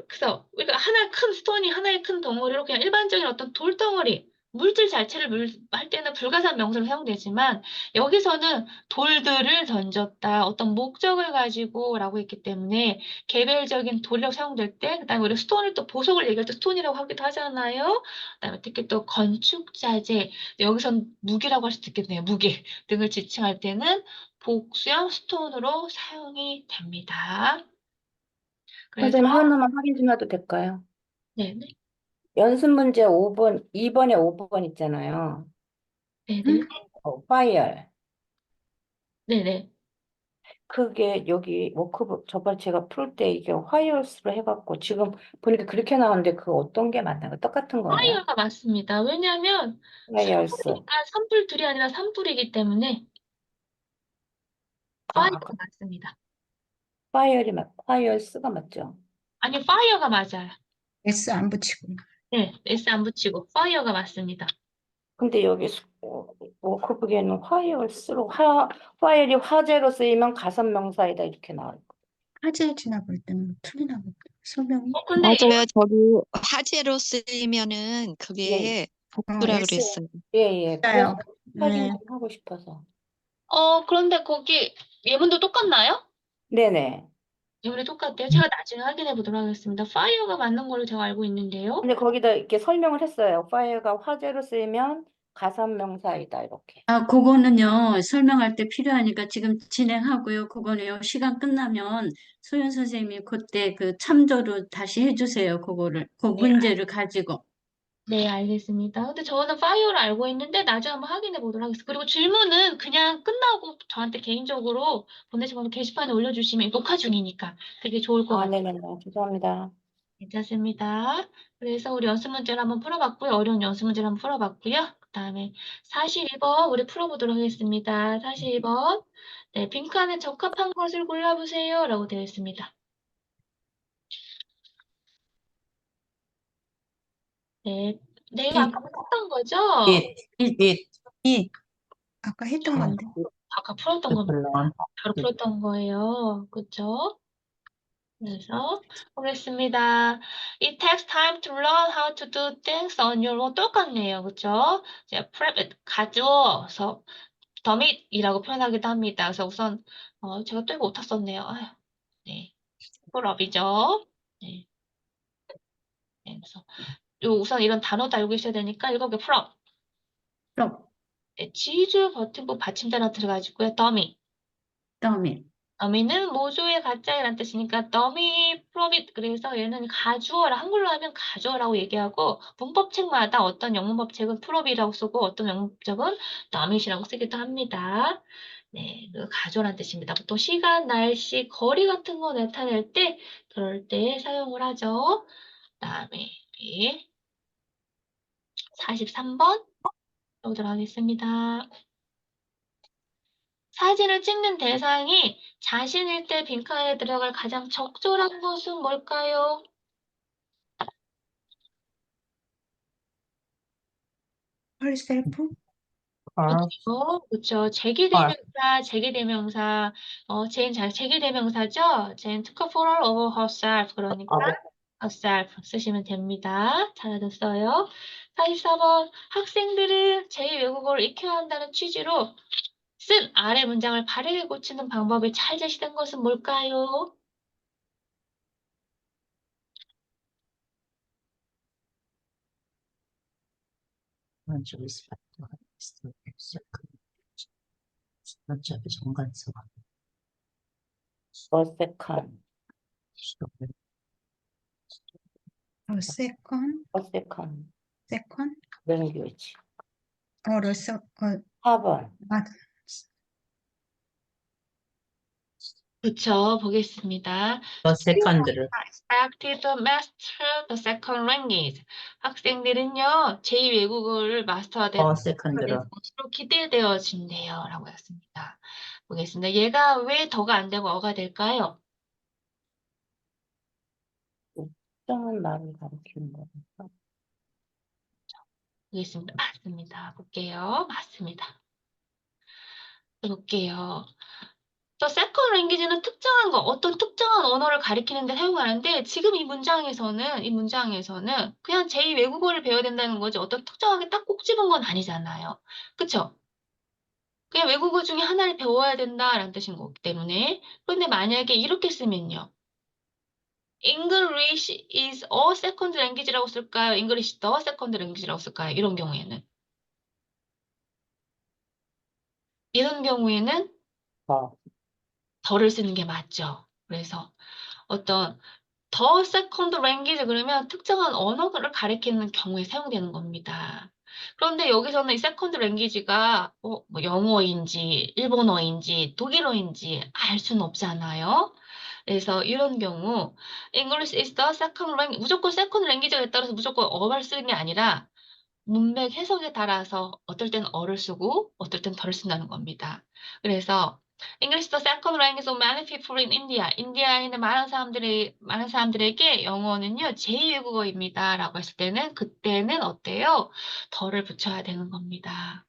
[SPEAKER 1] 그래서 우리가 하나의 큰 스톤이 하나의 큰 덩어리로 그냥 일반적인 어떤 돌덩어리 물질 자체를 할 때는 불가산 명사로 사용되지만 여기서는 돌들을 던졌다. 어떤 목적을 가지고라고 했기 때문에 개별적인 돌이라고 사용될 때, 그다음에 우리 스톤을 또 보석을 얘기할 때 스톤이라고 하기도 하잖아요. 그다음에 특히 또 건축자재, 여기선 무기라고 할 수도 있겠네요. 무기 등을 지칭할 때는 복수형 스톤으로 사용이 됩니다. 그래서
[SPEAKER 2] 선생님, 하나만 확인 좀 해도 될까요?
[SPEAKER 1] 네네
[SPEAKER 2] 연습 문제 5번, 2번에 5번 있잖아요.
[SPEAKER 1] 네네
[SPEAKER 2] 파이어.
[SPEAKER 1] 네네.
[SPEAKER 2] 그게 여기 워크북 저번에 제가 풀 때 이게 화이어스로 해갖고 지금 보니까 그렇게 나오는데 그 어떤 게 맞나요? 똑같은 거예요?
[SPEAKER 1] 파이어가 맞습니다. 왜냐하면
[SPEAKER 2] 화이어스.
[SPEAKER 1] 산불이니까 산불들이 아니라 산불이기 때문에
[SPEAKER 2] 아,
[SPEAKER 1] 파이어가 맞습니다.
[SPEAKER 2] 화이어스가 맞죠?
[SPEAKER 1] 아니, 파이어가 맞아요.
[SPEAKER 5] S 안 붙이고.
[SPEAKER 1] 네, S 안 붙이고 파이어가 맞습니다.
[SPEAKER 2] 근데 여기 워크북에는 화이어이 화재로 쓰이면 가산명사이다 이렇게 나와요.
[SPEAKER 5] 화재 지나 볼 때는 틀리나 보다. 설명이.
[SPEAKER 1] 근데
[SPEAKER 6] 맞아요. 저도 화재로 쓰이면은 그게 복수라
[SPEAKER 5] S.
[SPEAKER 6] 그랬어요.
[SPEAKER 2] 예.
[SPEAKER 5] 맞아요.
[SPEAKER 2] 그래서 확인
[SPEAKER 5] 네.
[SPEAKER 2] 좀 하고 싶어서.
[SPEAKER 1] 그런데 거기 예문도 똑같나요?
[SPEAKER 2] 네네.
[SPEAKER 1] 예문이 똑같대요. 제가 나중에 확인해 보도록 하겠습니다. 파이어가 맞는 걸로 제가 알고 있는데요.
[SPEAKER 2] 근데 거기다 이렇게 설명을 했어요. 파이어가 화재로 쓰이면 가산명사이다 이렇게.
[SPEAKER 4] 아, 그거는요, 설명할 때 필요하니까 지금 진행하고요. 그거는요, 시간 끝나면 소연 선생님이 그때 그 참조로 다시 해주세요. 그거를, 그 문제를 가지고.
[SPEAKER 1] 네, 알겠습니다. 근데 저는 파이어를 알고 있는데 나중에 한번 확인해 보도록 하겠습니다. 그리고 질문은 그냥 끝나고 저한테 개인적으로 보내시거나 게시판에 올려주시면 녹화 중이니까 되게 좋을 것 같아요.
[SPEAKER 2] 네네. 죄송합니다.
[SPEAKER 1] 괜찮습니다. 그래서 우리 연습 문제를 한번 풀어봤고요. 어려운 연습 문제를 한번 풀어봤고요. 그 다음에 42번 우리 풀어보도록 하겠습니다. 42번. 네, 빈칸에 적합한 것을 골라보세요. 라고 되어 있습니다. 네, 네, 이거 아까 풀었던 거죠?
[SPEAKER 5] 이. 아까 했던 건데.
[SPEAKER 1] 아까 풀었던 겁니다. 바로 풀었던 거예요. 그쵸? 그래서 보겠습니다. It takes time to learn how to do things on your own. 똑같네요. 그쵸? 이제 prep it, 가져서 더밋이라고 표현하기도 합니다. 그래서 우선 제가 또 이거 오타 썼네요. 아휴, 네, 풀업이죠. 네, 네, 그래서 우선 이런 단어도 알고 계셔야 되니까 읽어보게 풀업.
[SPEAKER 4] 그럼,
[SPEAKER 1] 네, 지주 버튼부 받침대나 들어가지고요. 더미.
[SPEAKER 4] 다음에,
[SPEAKER 1] 더미는 모조의 가짜이란 뜻이니까 더미 프로빗 그래서 얘는 가주어라 한글로 하면 가주어라고 얘기하고 문법책마다 어떤 영문법책은 프로빗이라고 쓰고 어떤 영문법책은 더밋이라고 쓰기도 합니다. 네, 그 가주어란 뜻입니다. 보통 시간, 날씨, 거리 같은 거 나타낼 때 그럴 때 사용을 하죠. 그다음에 우리 43번 보도록 하겠습니다. 사진을 찍는 대상이 자신일 때 빈칸에 들어갈 가장 적절한 것은 뭘까요?
[SPEAKER 5] herself.
[SPEAKER 1] 그렇죠. 제기대명사, 제기대명사죠? Jane took a photo of herself. 그러니까 herself 쓰시면 됩니다. 잘하셨어요. 44번, 학생들은 제2외국어를 익혀야 한다는 취지로 쓴 아래 문장을 바르게 고치는 방법이 잘 제시된 것은 뭘까요?
[SPEAKER 2] 어색한.
[SPEAKER 5] second.
[SPEAKER 2] 어색한.
[SPEAKER 5] second.
[SPEAKER 2] 랭귀지.
[SPEAKER 5] the
[SPEAKER 2] 4번.
[SPEAKER 1] 그쵸, 보겠습니다.
[SPEAKER 3] 세컨드를
[SPEAKER 1] Expected to master the second language. 학생들은요, 제2외국어를 마스터하는
[SPEAKER 3] 세컨드로
[SPEAKER 1] 것으로 기대되어진대요. 라고 했습니다. 보겠습니다. 얘가 왜 더가 안 되고 어가 될까요?
[SPEAKER 2] 특정한 말을 가리키는 거니까.
[SPEAKER 1] 보겠습니다. 맞습니다. 볼게요. 맞습니다. 볼게요. 또 second language는 특정한 거, 어떤 특정한 언어를 가리키는 데 사용하는데 지금 이 문장에서는 그냥 제2 외국어를 배워야 된다는 거지 어떤 특정하게 딱 꼭 집은 건 아니잖아요. 그쵸? 그냥 외국어 중에 하나를 배워야 된다라는 뜻인 거기 때문에. 그런데 만약에 이렇게 쓰면요. English is a second language라고 쓸까요? English the second language라고 쓸까요? 이런 경우에는
[SPEAKER 2] 어.
[SPEAKER 1] 더를 쓰는 게 맞죠. 그래서 어떤 더 세컨드 랭귀지 그러면 특정한 언어를 가리키는 경우에 사용되는 겁니다. 그런데 여기서는 이 세컨드 랭귀지가 뭐 영어인지 일본어인지 독일어인지 알 수는 없잖아요. 그래서 이런 경우 English is the second language 무조건 세컨드 랭귀지에 따라서 무조건 어를 쓰는 게 아니라 문맥 해석에 따라서 어떨 땐 어를 쓰고 어떨 땐 덜을 쓴다는 겁니다. 그래서 English is the second language of many people in India. 인디아에 있는 많은 사람들에게 영어는요, 제2외국어입니다. 라고 했을 때는 그때는 어때요? 덜을 붙여야 되는 겁니다.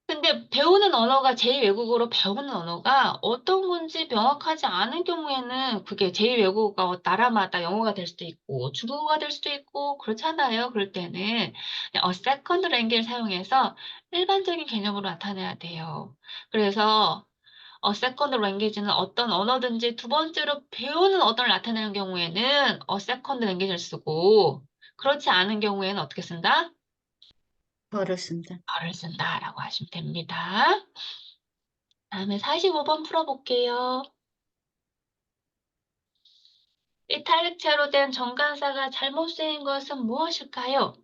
[SPEAKER 1] 근데 배우는 언어가 제2외국어로 배우는 언어가 어떤 건지 명확하지 않은 경우에는 그게 제2외국어가 나라마다 영어가 될 수도 있고 중국어가 될 수도 있고 그렇잖아요. 그럴 때는 그냥 second language를 사용해서 일반적인 개념으로 나타내야 돼요. 그래서 second language는 어떤 언어든지 두 번째로 배우는 언어를 나타내는 경우에는 second language를 쓰고 그렇지 않은 경우에는 어떻게 쓴다?
[SPEAKER 4] 벌을 쓴다.
[SPEAKER 1] 덜을 쓴다라고 하시면 됩니다. 다음에 45번 풀어볼게요. 이탈릭체로 된 정관사가 잘못 쓰인 것은 무엇일까요?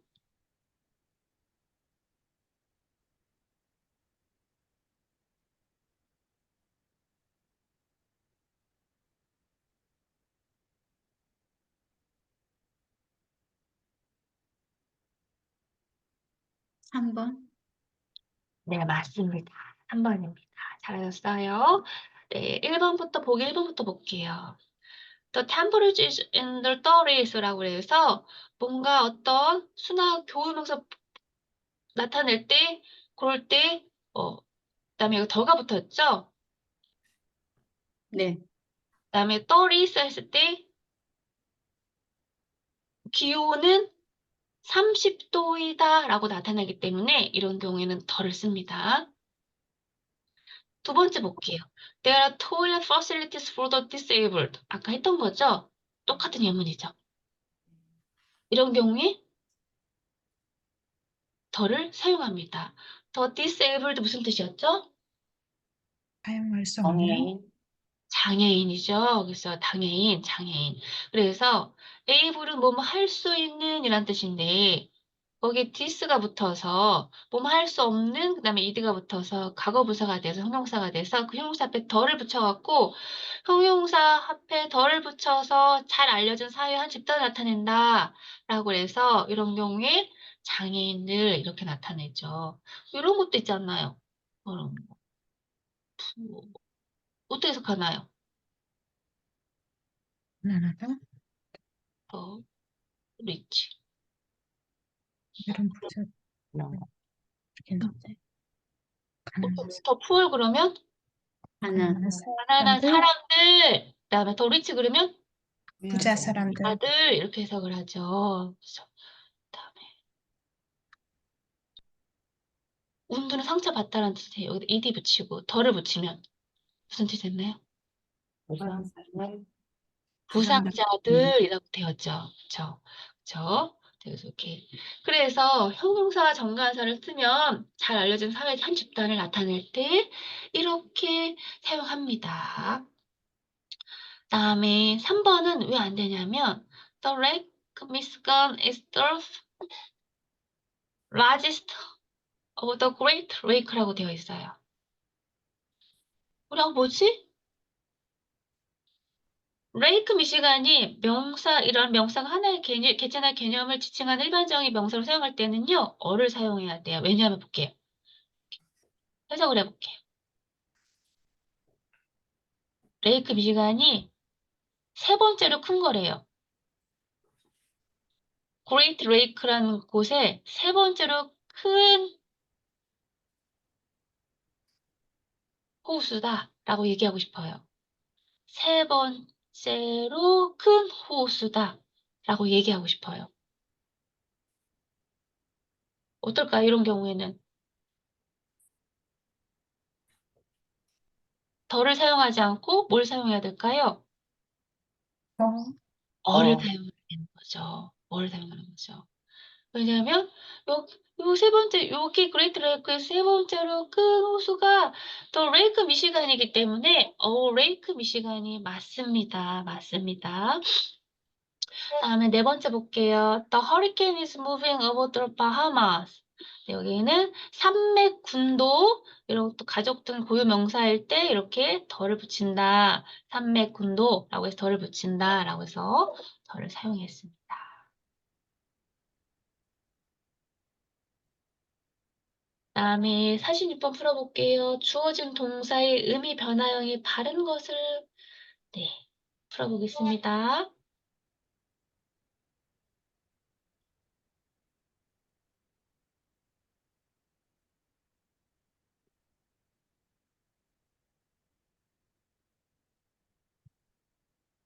[SPEAKER 4] 한 번.
[SPEAKER 1] 네, 맞습니다. 3번입니다. 잘하셨어요. 네, 1번부터 보기 1번부터 볼게요. The temperature is in the 30s라고 해서 뭔가 어떤 순화 교훈명사 나타낼 때, 그럴 때, 그다음에 여기 더가 붙었죠?
[SPEAKER 4] 네.
[SPEAKER 1] 그다음에 30s 했을 때 기온은 30도이다 라고 나타나기 때문에 이런 경우에는 덜을 씁니다. 두 번째 볼게요. There are toilet facilities for the disabled. 아까 했던 거죠? 똑같은 예문이죠. 이런 경우에 덜을 사용합니다. The disabled 무슨 뜻이었죠?
[SPEAKER 5] 사용할 수 없는
[SPEAKER 2] 장애인.
[SPEAKER 1] 장애인이죠. 그래서 장애인. 그래서 able은 뭐뭐 할 수 있는 이란 뜻인데 거기에 this가 붙어서 뭐뭐 할 수 없는 그다음에 ed가 붙어서 과거 부사가 돼서 형용사가 돼서 그 형용사 앞에 덜을 붙여갖고 형용사 앞에 덜을 붙여서 잘 알려진 사회의 한 집단을 나타낸다 라고 해서 이런 경우에 장애인을 이렇게 나타내죠. 이런 것도 있잖아요. 뭐, 어떻게 해석하나요?
[SPEAKER 5] 가난하다
[SPEAKER 1] 더 리치.
[SPEAKER 5] 이런 부자
[SPEAKER 2] 이런 거.
[SPEAKER 5] 괜찮대 가난한
[SPEAKER 1] 더 푸얼 그러면
[SPEAKER 4] 하나.
[SPEAKER 1] 가난한
[SPEAKER 5] 사람들
[SPEAKER 1] 사람들. 그다음에 더 리치 그러면
[SPEAKER 5] 부자 사람들
[SPEAKER 1] 아들 이렇게 해석을 하죠. 그래서 그다음에 운두는 상처받다라는 뜻이에요. 여기다 ed 붙이고 덜을 붙이면 무슨 뜻이 됐나요?
[SPEAKER 2] 부산 사람을
[SPEAKER 1] 부상자들이라고 되었죠. 그쵸? 그쵸? 그래서 이렇게. 그래서 형용사와 정관사를 쓰면 잘 알려진 사회의 한 집단을 나타낼 때 이렇게 사용합니다. 다음에 3번은 왜 안 되냐면 The Lake Michigan is the largest of the Great Lake라고 되어 있어요. 뭐지? 레이크 미시간이 이런 명사가 하나의 개체나 개념을 지칭하는 일반적인 명사로 사용할 때는요, 어를 사용해야 돼요. 왜냐하면 볼게요. 해석을 해볼게요. 레이크 미시간이 세 번째로 큰 거래요. 그레이트 레이크라는 곳에 세 번째로 큰 호수다라고 얘기하고 싶어요. 세 번째로 큰 호수다라고 얘기하고 싶어요. 어떨까? 이런 경우에는 더를 사용하지 않고 뭘 사용해야 될까요? 어를
[SPEAKER 2] 어.
[SPEAKER 1] 사용하는 거죠. 어를 사용하는 거죠. 왜냐하면 요 세 번째 여기 그레이트 레이크의 세 번째로 큰 호수가 더 레이크 미시간이기 때문에 레이크 미시간이 맞습니다. 맞습니다. 다음에 네 번째 볼게요. The hurricane is moving over the Bahamas. 네, 여기는 산맥 군도 이런 또 가족 등 고유 명사일 때 이렇게 덜을 붙인다. 산맥 군도라고 해서 덜을 붙인다라고 해서 덜을 사용했습니다. 다음에 46번 풀어볼게요. 주어진 동사의 의미 변화형이 바른 것을 네, 풀어보겠습니다.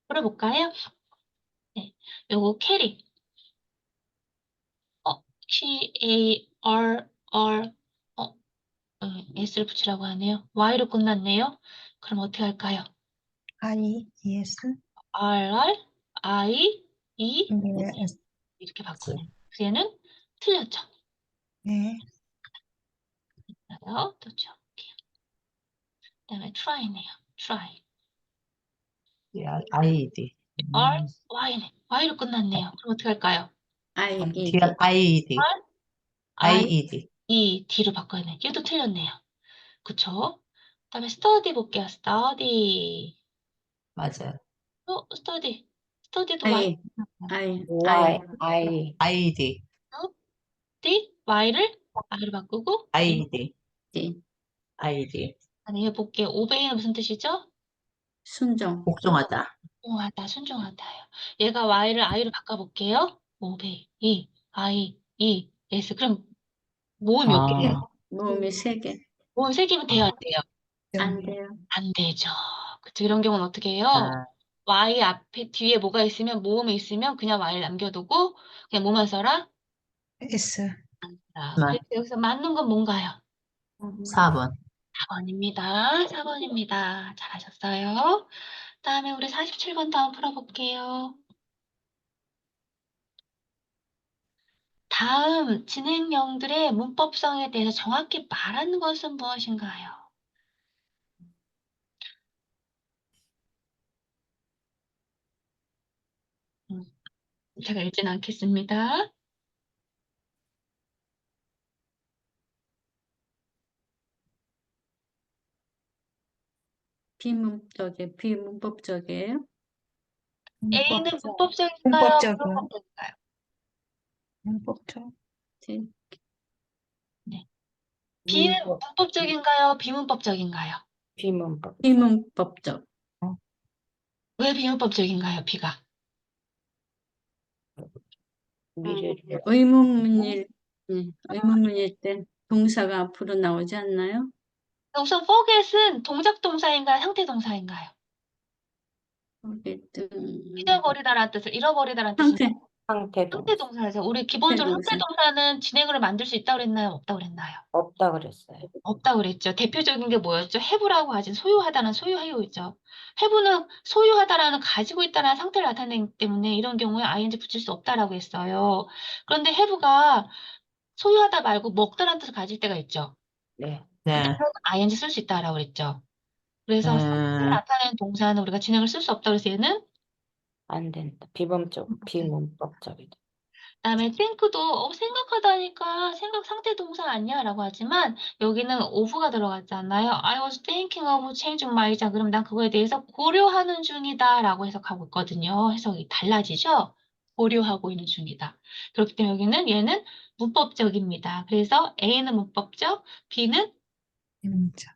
[SPEAKER 1] 풀어볼까요? 네, 요거 캐리. C-A-R-R S를 붙이라고 하네요. Y로 끝났네요. 그럼 어떻게 할까요?
[SPEAKER 5] IES.
[SPEAKER 1] R-R, I, E,
[SPEAKER 5] 네.
[SPEAKER 1] 이렇게 바꾸네요. 그래서 얘는 틀렸죠.
[SPEAKER 5] 네.
[SPEAKER 1] 또 적을게요. 그다음에 try네요. try.
[SPEAKER 3] Yeah, IED.
[SPEAKER 1] R, Y네. Y로 끝났네요. 그럼 어떻게 할까요?
[SPEAKER 4] IED.
[SPEAKER 3] Here, IED.
[SPEAKER 1] R, I,
[SPEAKER 3] IED.
[SPEAKER 1] E, D로 바꿔야 돼요. 얘도 틀렸네요. 그쵸? 그다음에 study 볼게요. study.
[SPEAKER 3] 맞아요.
[SPEAKER 1] study. study도 Y.
[SPEAKER 2] Y, I.
[SPEAKER 3] IED.
[SPEAKER 1] D, Y를 I로 바꾸고
[SPEAKER 3] IED.
[SPEAKER 4] D.
[SPEAKER 3] IED.
[SPEAKER 1] 아니, 해볼게요. obey는 무슨 뜻이죠?
[SPEAKER 4] 순종.
[SPEAKER 3] 복종하다.
[SPEAKER 1] 순종하다, 순종하다요. 얘가 Y를 I로 바꿔볼게요. obey, I, E, S. 그럼 모음 몇 개예요?
[SPEAKER 3] 아,
[SPEAKER 4] 모음이 3개.
[SPEAKER 1] 모음 3개면 돼요, 안 돼요?
[SPEAKER 4] 안 돼요.
[SPEAKER 1] 안 되죠. 그쵸? 이런 경우는 어떻게 해요?
[SPEAKER 3] 아,
[SPEAKER 1] Y 앞에, 뒤에 뭐가 있으면, 모음이 있으면 그냥 Y를 남겨두고 그냥 뭐만 써라?
[SPEAKER 5] S.
[SPEAKER 1] 자,
[SPEAKER 3] 네.
[SPEAKER 1] 그래서 여기서 맞는 건 뭔가요?
[SPEAKER 3] 4번.
[SPEAKER 1] 4번입니다. 4번입니다. 잘하셨어요. 다음에 우리 47번 다음 풀어볼게요. 다음 진행형들의 문법성에 대해서 정확히 말하는 것은 무엇인가요? 음, 제가 읽지는 않겠습니다.
[SPEAKER 4] 비문법적이에요?
[SPEAKER 1] A는
[SPEAKER 5] 문법적.
[SPEAKER 1] 문법적인가요?
[SPEAKER 5] 문법적이요.
[SPEAKER 1] 비문법적인가요?
[SPEAKER 5] 문법적.
[SPEAKER 4] D.
[SPEAKER 1] 네. B는
[SPEAKER 2] 문법,
[SPEAKER 1] 문법적인가요? 비문법적인가요?
[SPEAKER 2] 비문법.
[SPEAKER 4] 비문법적.
[SPEAKER 1] 왜 비문법적인가요? B가?
[SPEAKER 2] 미래를
[SPEAKER 4] 의문문일 때 동사가 앞으로 나오지 않나요?
[SPEAKER 1] 우선 forget은 동작 동사인가요? 상태 동사인가요?
[SPEAKER 4] 어쨌든
[SPEAKER 1] 잊어버리다라는 뜻을 잃어버리다라는 뜻은
[SPEAKER 4] 상태
[SPEAKER 2] 상태
[SPEAKER 1] 상태
[SPEAKER 2] 동사.
[SPEAKER 1] 동사죠. 우리 기본적으로
[SPEAKER 4] 동사.
[SPEAKER 1] 상태 동사는 진행을 만들 수 있다고 그랬나요? 없다고 그랬나요?
[SPEAKER 2] 없다 그랬어요.
[SPEAKER 1] 없다고 그랬죠. 대표적인 게 뭐였죠? have라고 하진 소유하다는 소유해요죠. have는 소유하다라는 가지고 있다라는 상태를 나타내기 때문에 이런 경우에 ing 붙일 수 없다라고 했어요. 그런데 have가 소유하다 말고 먹다라는 뜻을 가질 때가 있죠.
[SPEAKER 2] 네.
[SPEAKER 3] 네.
[SPEAKER 1] ing 쓸 수 있다라고 그랬죠. 그래서 상태를 나타내는 동사는 우리가 진행을 쓸 수 없다고 해서 얘는
[SPEAKER 2] 안 된다. 비문법적이다.
[SPEAKER 1] 그다음에 think도 생각하다니까 생각 상태 동사 아니야라고 하지만 여기는 of가 들어갔잖아요. I was thinking of changing my job. 그럼 난 그거에 대해서 고려하는 중이다라고 해석하고 있거든요. 해석이 달라지죠? 고려하고 있는 중이다. 그렇기 때문에 여기는 얘는 문법적입니다. 그래서 A는 문법적, B는
[SPEAKER 5] 비문적.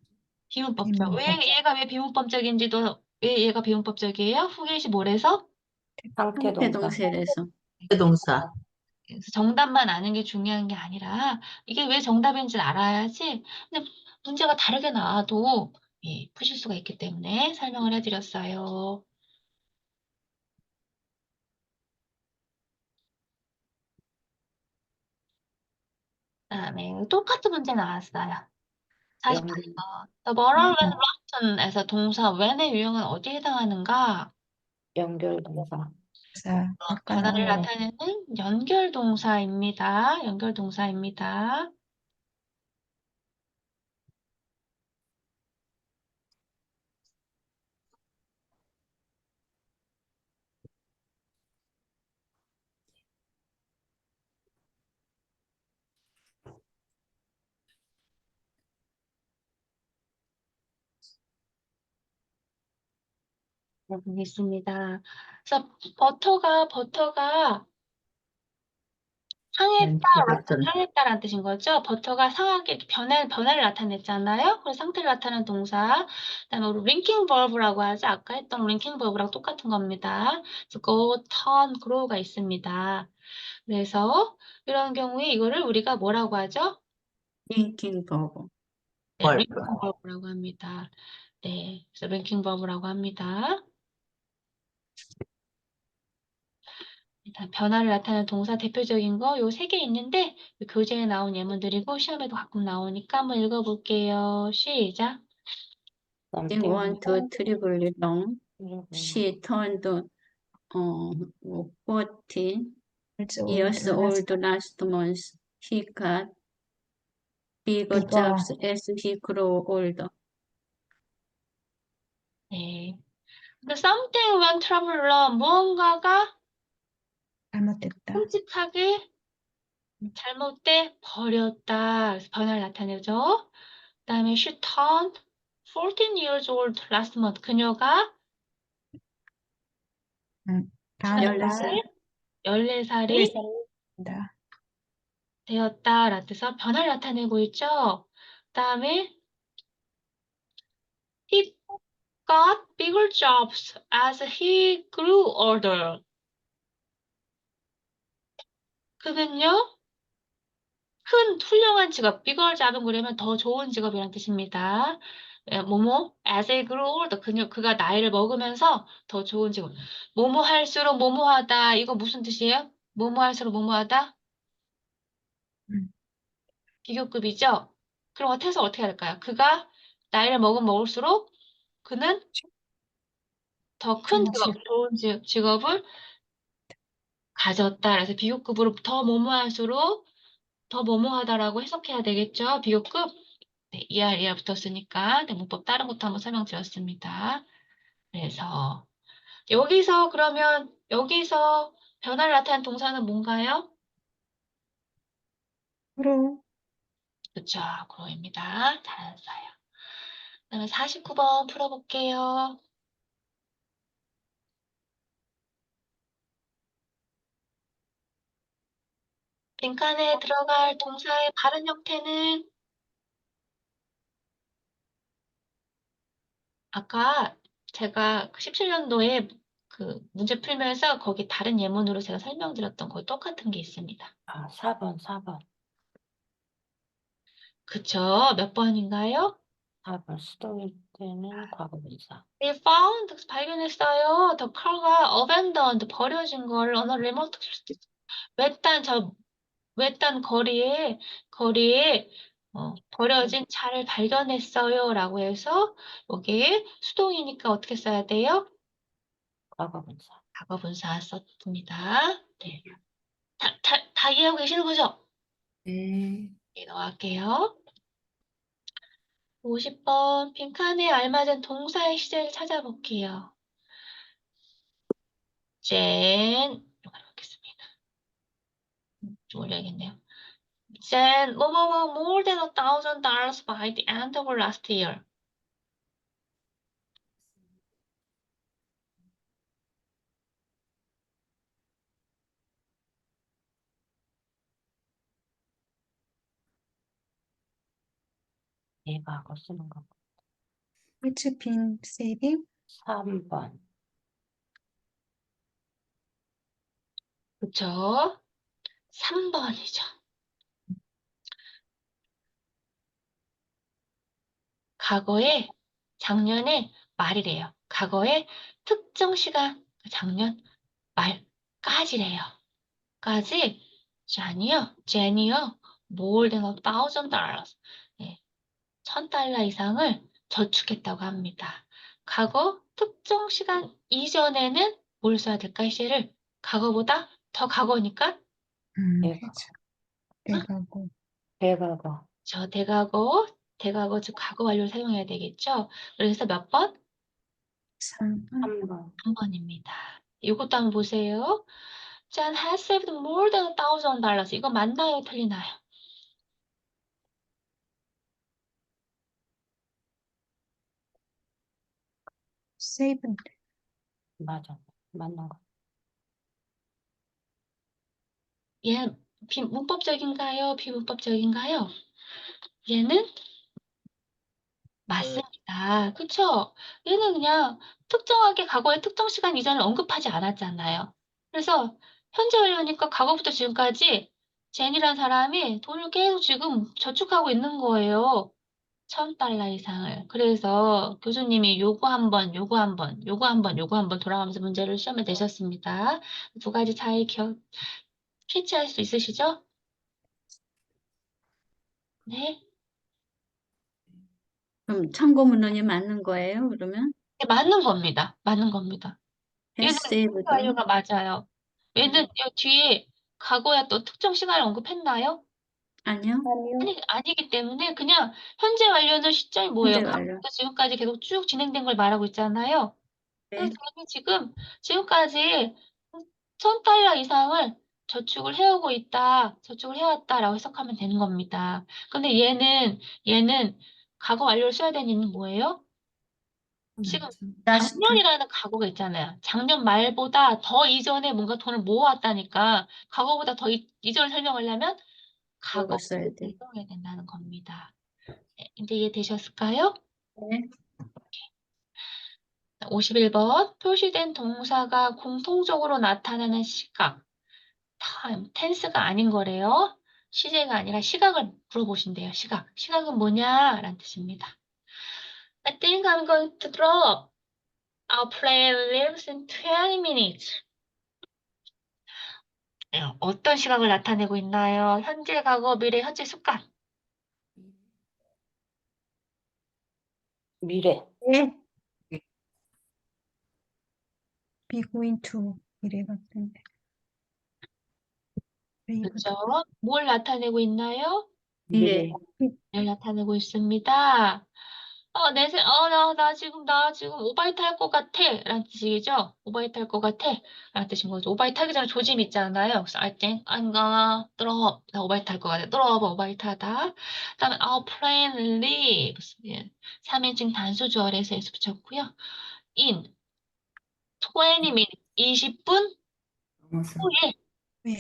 [SPEAKER 1] 비문법적. 왜
[SPEAKER 5] 비문법적.
[SPEAKER 1] 얘가 왜 비문법적인지도 왜 얘가 비문법적이에요? 후계시 뭐래서?
[SPEAKER 2] 상태
[SPEAKER 4] 상태
[SPEAKER 2] 동사.
[SPEAKER 4] 동사에서
[SPEAKER 3] 동사.
[SPEAKER 1] 그래서 정답만 아는 게 중요한 게 아니라 이게 왜 정답인지 알아야지. 근데 문제가 다르게 나와도 예, 푸실 수가 있기 때문에 설명을 해드렸어요. 그다음에 똑같은 문제 나왔어요. 48번. The moral when wrotten에서 동사 when의 유형은 어디에 해당하는가?
[SPEAKER 2] 연결동사.
[SPEAKER 5] 자, 아까
[SPEAKER 1] 변화를
[SPEAKER 5] 나온 거.
[SPEAKER 1] 나타내는 연결동사입니다. 연결동사입니다. 여기 있습니다. 그래서 버터가 상했다,
[SPEAKER 3] button.
[SPEAKER 1] 상했다라는 뜻인 거죠. 버터가 상하게 이렇게 변화를 나타냈잖아요. 그래서 상태를 나타내는 동사. 그다음에 우리 링킹 버브라고 하죠. 아까 했던 링킹 버브랑 똑같은 겁니다. 그래서 go, turn, grow가 있습니다. 그래서 이런 경우에 이거를 우리가 뭐라고 하죠?
[SPEAKER 4] 링킹 버브.
[SPEAKER 1] 네,
[SPEAKER 3] Verb.
[SPEAKER 1] 링킹 버브라고 합니다. 네, 그래서 링킹 버브라고 합니다. 일단 변화를 나타내는 동사 대표적인 거 요 세 개 있는데 교재에 나온 예문들이고 시험에도 가끔 나오니까 한번 읽어볼게요. 시작.
[SPEAKER 4] They want to travel long.
[SPEAKER 2] 그리고
[SPEAKER 4] She turned 14
[SPEAKER 5] Years
[SPEAKER 4] years
[SPEAKER 5] old
[SPEAKER 4] old last month. He got bigger
[SPEAKER 5] bigger.
[SPEAKER 4] jobs as he grew older.
[SPEAKER 1] 네. 근데 something went traveler 무언가가
[SPEAKER 5] 잘못됐다.
[SPEAKER 1] 끔찍하게 잘못돼 버렸다. 그래서 변화를 나타내죠. 그다음에 she turned 14 years old last month. 그녀가
[SPEAKER 5] 다음 달
[SPEAKER 4] 14살.
[SPEAKER 1] 14살이
[SPEAKER 5] 다
[SPEAKER 1] 되었다라는 뜻에서 변화를 나타내고 있죠. 그다음에 he got bigger jobs as he grew older. 그는요, 큰 훌륭한 직업, bigger job은 그러면 더 좋은 직업이라는 뜻입니다. 예, 뭐뭐 as he grew older, 그가 나이를 먹으면서 더 좋은 직업. 뭐뭐 할수록 뭐뭐하다. 이거 무슨 뜻이에요? 뭐뭐 할수록 뭐뭐하다?
[SPEAKER 5] 음.
[SPEAKER 1] 비교급이죠. 그럼 해서 어떻게 할까요? 그가 나이를 먹을수록 그는 더 큰 직업, 좋은 직업을 가졌다. 그래서 비교급으로 더 뭐뭐할수록 더 뭐뭐하다라고 해석해야 되겠죠. 비교급. 네, ER 붙었으니까 네, 문법 다른 것도 한번 설명드렸습니다. 그래서 여기서 변화를 나타낸 동사는 뭔가요?
[SPEAKER 5] 프로
[SPEAKER 1] 그쵸, 그로입니다. 잘했어요. 그다음에 49번 풀어볼게요. 빈칸에 들어갈 동사의 바른 형태는 아까 제가 17년도에 그 문제 풀면서 거기 다른 예문으로 제가 설명드렸던 거 똑같은 게 있습니다.
[SPEAKER 2] 4번.
[SPEAKER 1] 그쵸? 몇 번인가요?
[SPEAKER 2] 4번. 수동일 때는 과거분사.
[SPEAKER 1] They found, 발견했어요. The car가 abandoned, 버려진 거를 on a remote, 외딴 거리에 버려진 차를 발견했어요. 라고 해서 여기에 수동이니까 어떻게 써야 돼요?
[SPEAKER 2] 과거분사.
[SPEAKER 1] 과거분사 썼습니다. 네. 다 이해하고 계시는 거죠?
[SPEAKER 5] 네.
[SPEAKER 1] 네, 넣어갈게요. 50번 빈칸에 알맞은 동사의 시제를 찾아볼게요. 이거 넣겠습니다. 좀 올려야겠네요. 뭐뭐뭐 more than $1,000 by the end of last year.
[SPEAKER 2] 얘가 하고 쓰는 거.
[SPEAKER 5] Which been saving?
[SPEAKER 2] 3번.
[SPEAKER 1] 그쵸? 3번이죠. 과거에, 작년에 말이래요. 과거에 특정 시간, 작년 말까지래요. 까지, 제니요, more than $1,000. 네, $1,000 이상을 저축했다고 합니다. 과거 특정 시간 이전에는 뭘 써야 될까, 시제를? 과거보다 더 과거니까,
[SPEAKER 2] 대가,
[SPEAKER 5] 대가고.
[SPEAKER 2] 대가가.
[SPEAKER 1] 대과거, 즉 과거 완료를 사용해야 되겠죠? 그래서 몇 번?
[SPEAKER 5] 3번.
[SPEAKER 2] 3번.
[SPEAKER 1] 3번입니다. 이것도 한번 보세요. John has saved more than $1,000. 이거 맞나요? 틀리나요?
[SPEAKER 5] 세이브.
[SPEAKER 2] 맞아. 맞는 거.
[SPEAKER 1] 얘 문법적인가요? 비문법적인가요? 얘는 맞습니다. 그쵸? 얘는 그냥 특정하게 과거의 특정 시간 이전을 언급하지 않았잖아요. 그래서 현재 완료니까 과거부터 지금까지 제니란 사람이 돈을 계속 지금 저축하고 있는 거예요. $1,000 이상을. 그래서 교수님이 요거 한 번, 요거 한 번, 요거 한 번, 요거 한 번 돌아가면서 문제를 시험에 내셨습니다. 두 가지 차이 캐치할 수 있으시죠? 네.
[SPEAKER 4] 그럼 참고 문헌이 맞는 거예요, 그러면?
[SPEAKER 1] 네, 맞는 겁니다. 맞는 겁니다. 얘는
[SPEAKER 4] has saved.
[SPEAKER 1] 완료가 맞아요. 얘는 요 뒤에 과거에 또 특정 시간을 언급했나요?
[SPEAKER 4] 아니요?
[SPEAKER 2] 아니요.
[SPEAKER 1] 아니기 때문에 그냥 현재 완료는 시점이 뭐예요?
[SPEAKER 4] 현재 완료.
[SPEAKER 1] 과거부터 지금까지 계속 쭉 진행된 걸 말하고 있잖아요. 그래서
[SPEAKER 4] 네.
[SPEAKER 1] 이미 지금까지 $1,000 이상을 저축을 해오고 있다, 저축을 해왔다라고 해석하면 되는 겁니다. 근데 얘는 과거 완료를 써야 되는 이유는 뭐예요? 지금
[SPEAKER 4] Last.
[SPEAKER 1] 작년이라는 과거가 있잖아요. 작년 말보다 더 이전에 뭔가 돈을 모아왔다니까 과거보다 더 이전을 설명하려면
[SPEAKER 4] 과거 써야
[SPEAKER 1] 과거를
[SPEAKER 4] 돼.
[SPEAKER 1] 사용해야 된다는 겁니다. 네, 이제 이해되셨을까요?
[SPEAKER 4] 네.
[SPEAKER 1] 51번 표시된 동사가 공통적으로 나타나는 시각. 텐스가 아닌 거래요. 시제가 아니라 시각을 물어보신대요. 시각은 뭐냐? 라는 뜻입니다. I think I'm going to drop. Our plane leaves in 20 minutes. 어떤 시각을 나타내고 있나요? 현재, 과거, 미래, 현재 습관.
[SPEAKER 2] 미래.
[SPEAKER 4] 네.
[SPEAKER 5] be going to. 이래 같은데.
[SPEAKER 1] 그렇죠? 뭘 나타내고 있나요?
[SPEAKER 4] 미래.
[SPEAKER 1] 를 나타내고 있습니다. 나 지금 오바이트 할 것 같아. 라는 뜻이죠. 오바이트 할 것 같아. 라는 뜻인 거죠. 오바이트 하기 전에 조짐 있잖아요. 그래서 I think I'm gonna drop. 나 오바이트 할 것 같아. drop, 오바이트 하다. 그다음에 our plane leaves. 예. 3인칭 단수절에서 S 붙였고요. in 20 minutes. 20분 후에
[SPEAKER 5] 왜?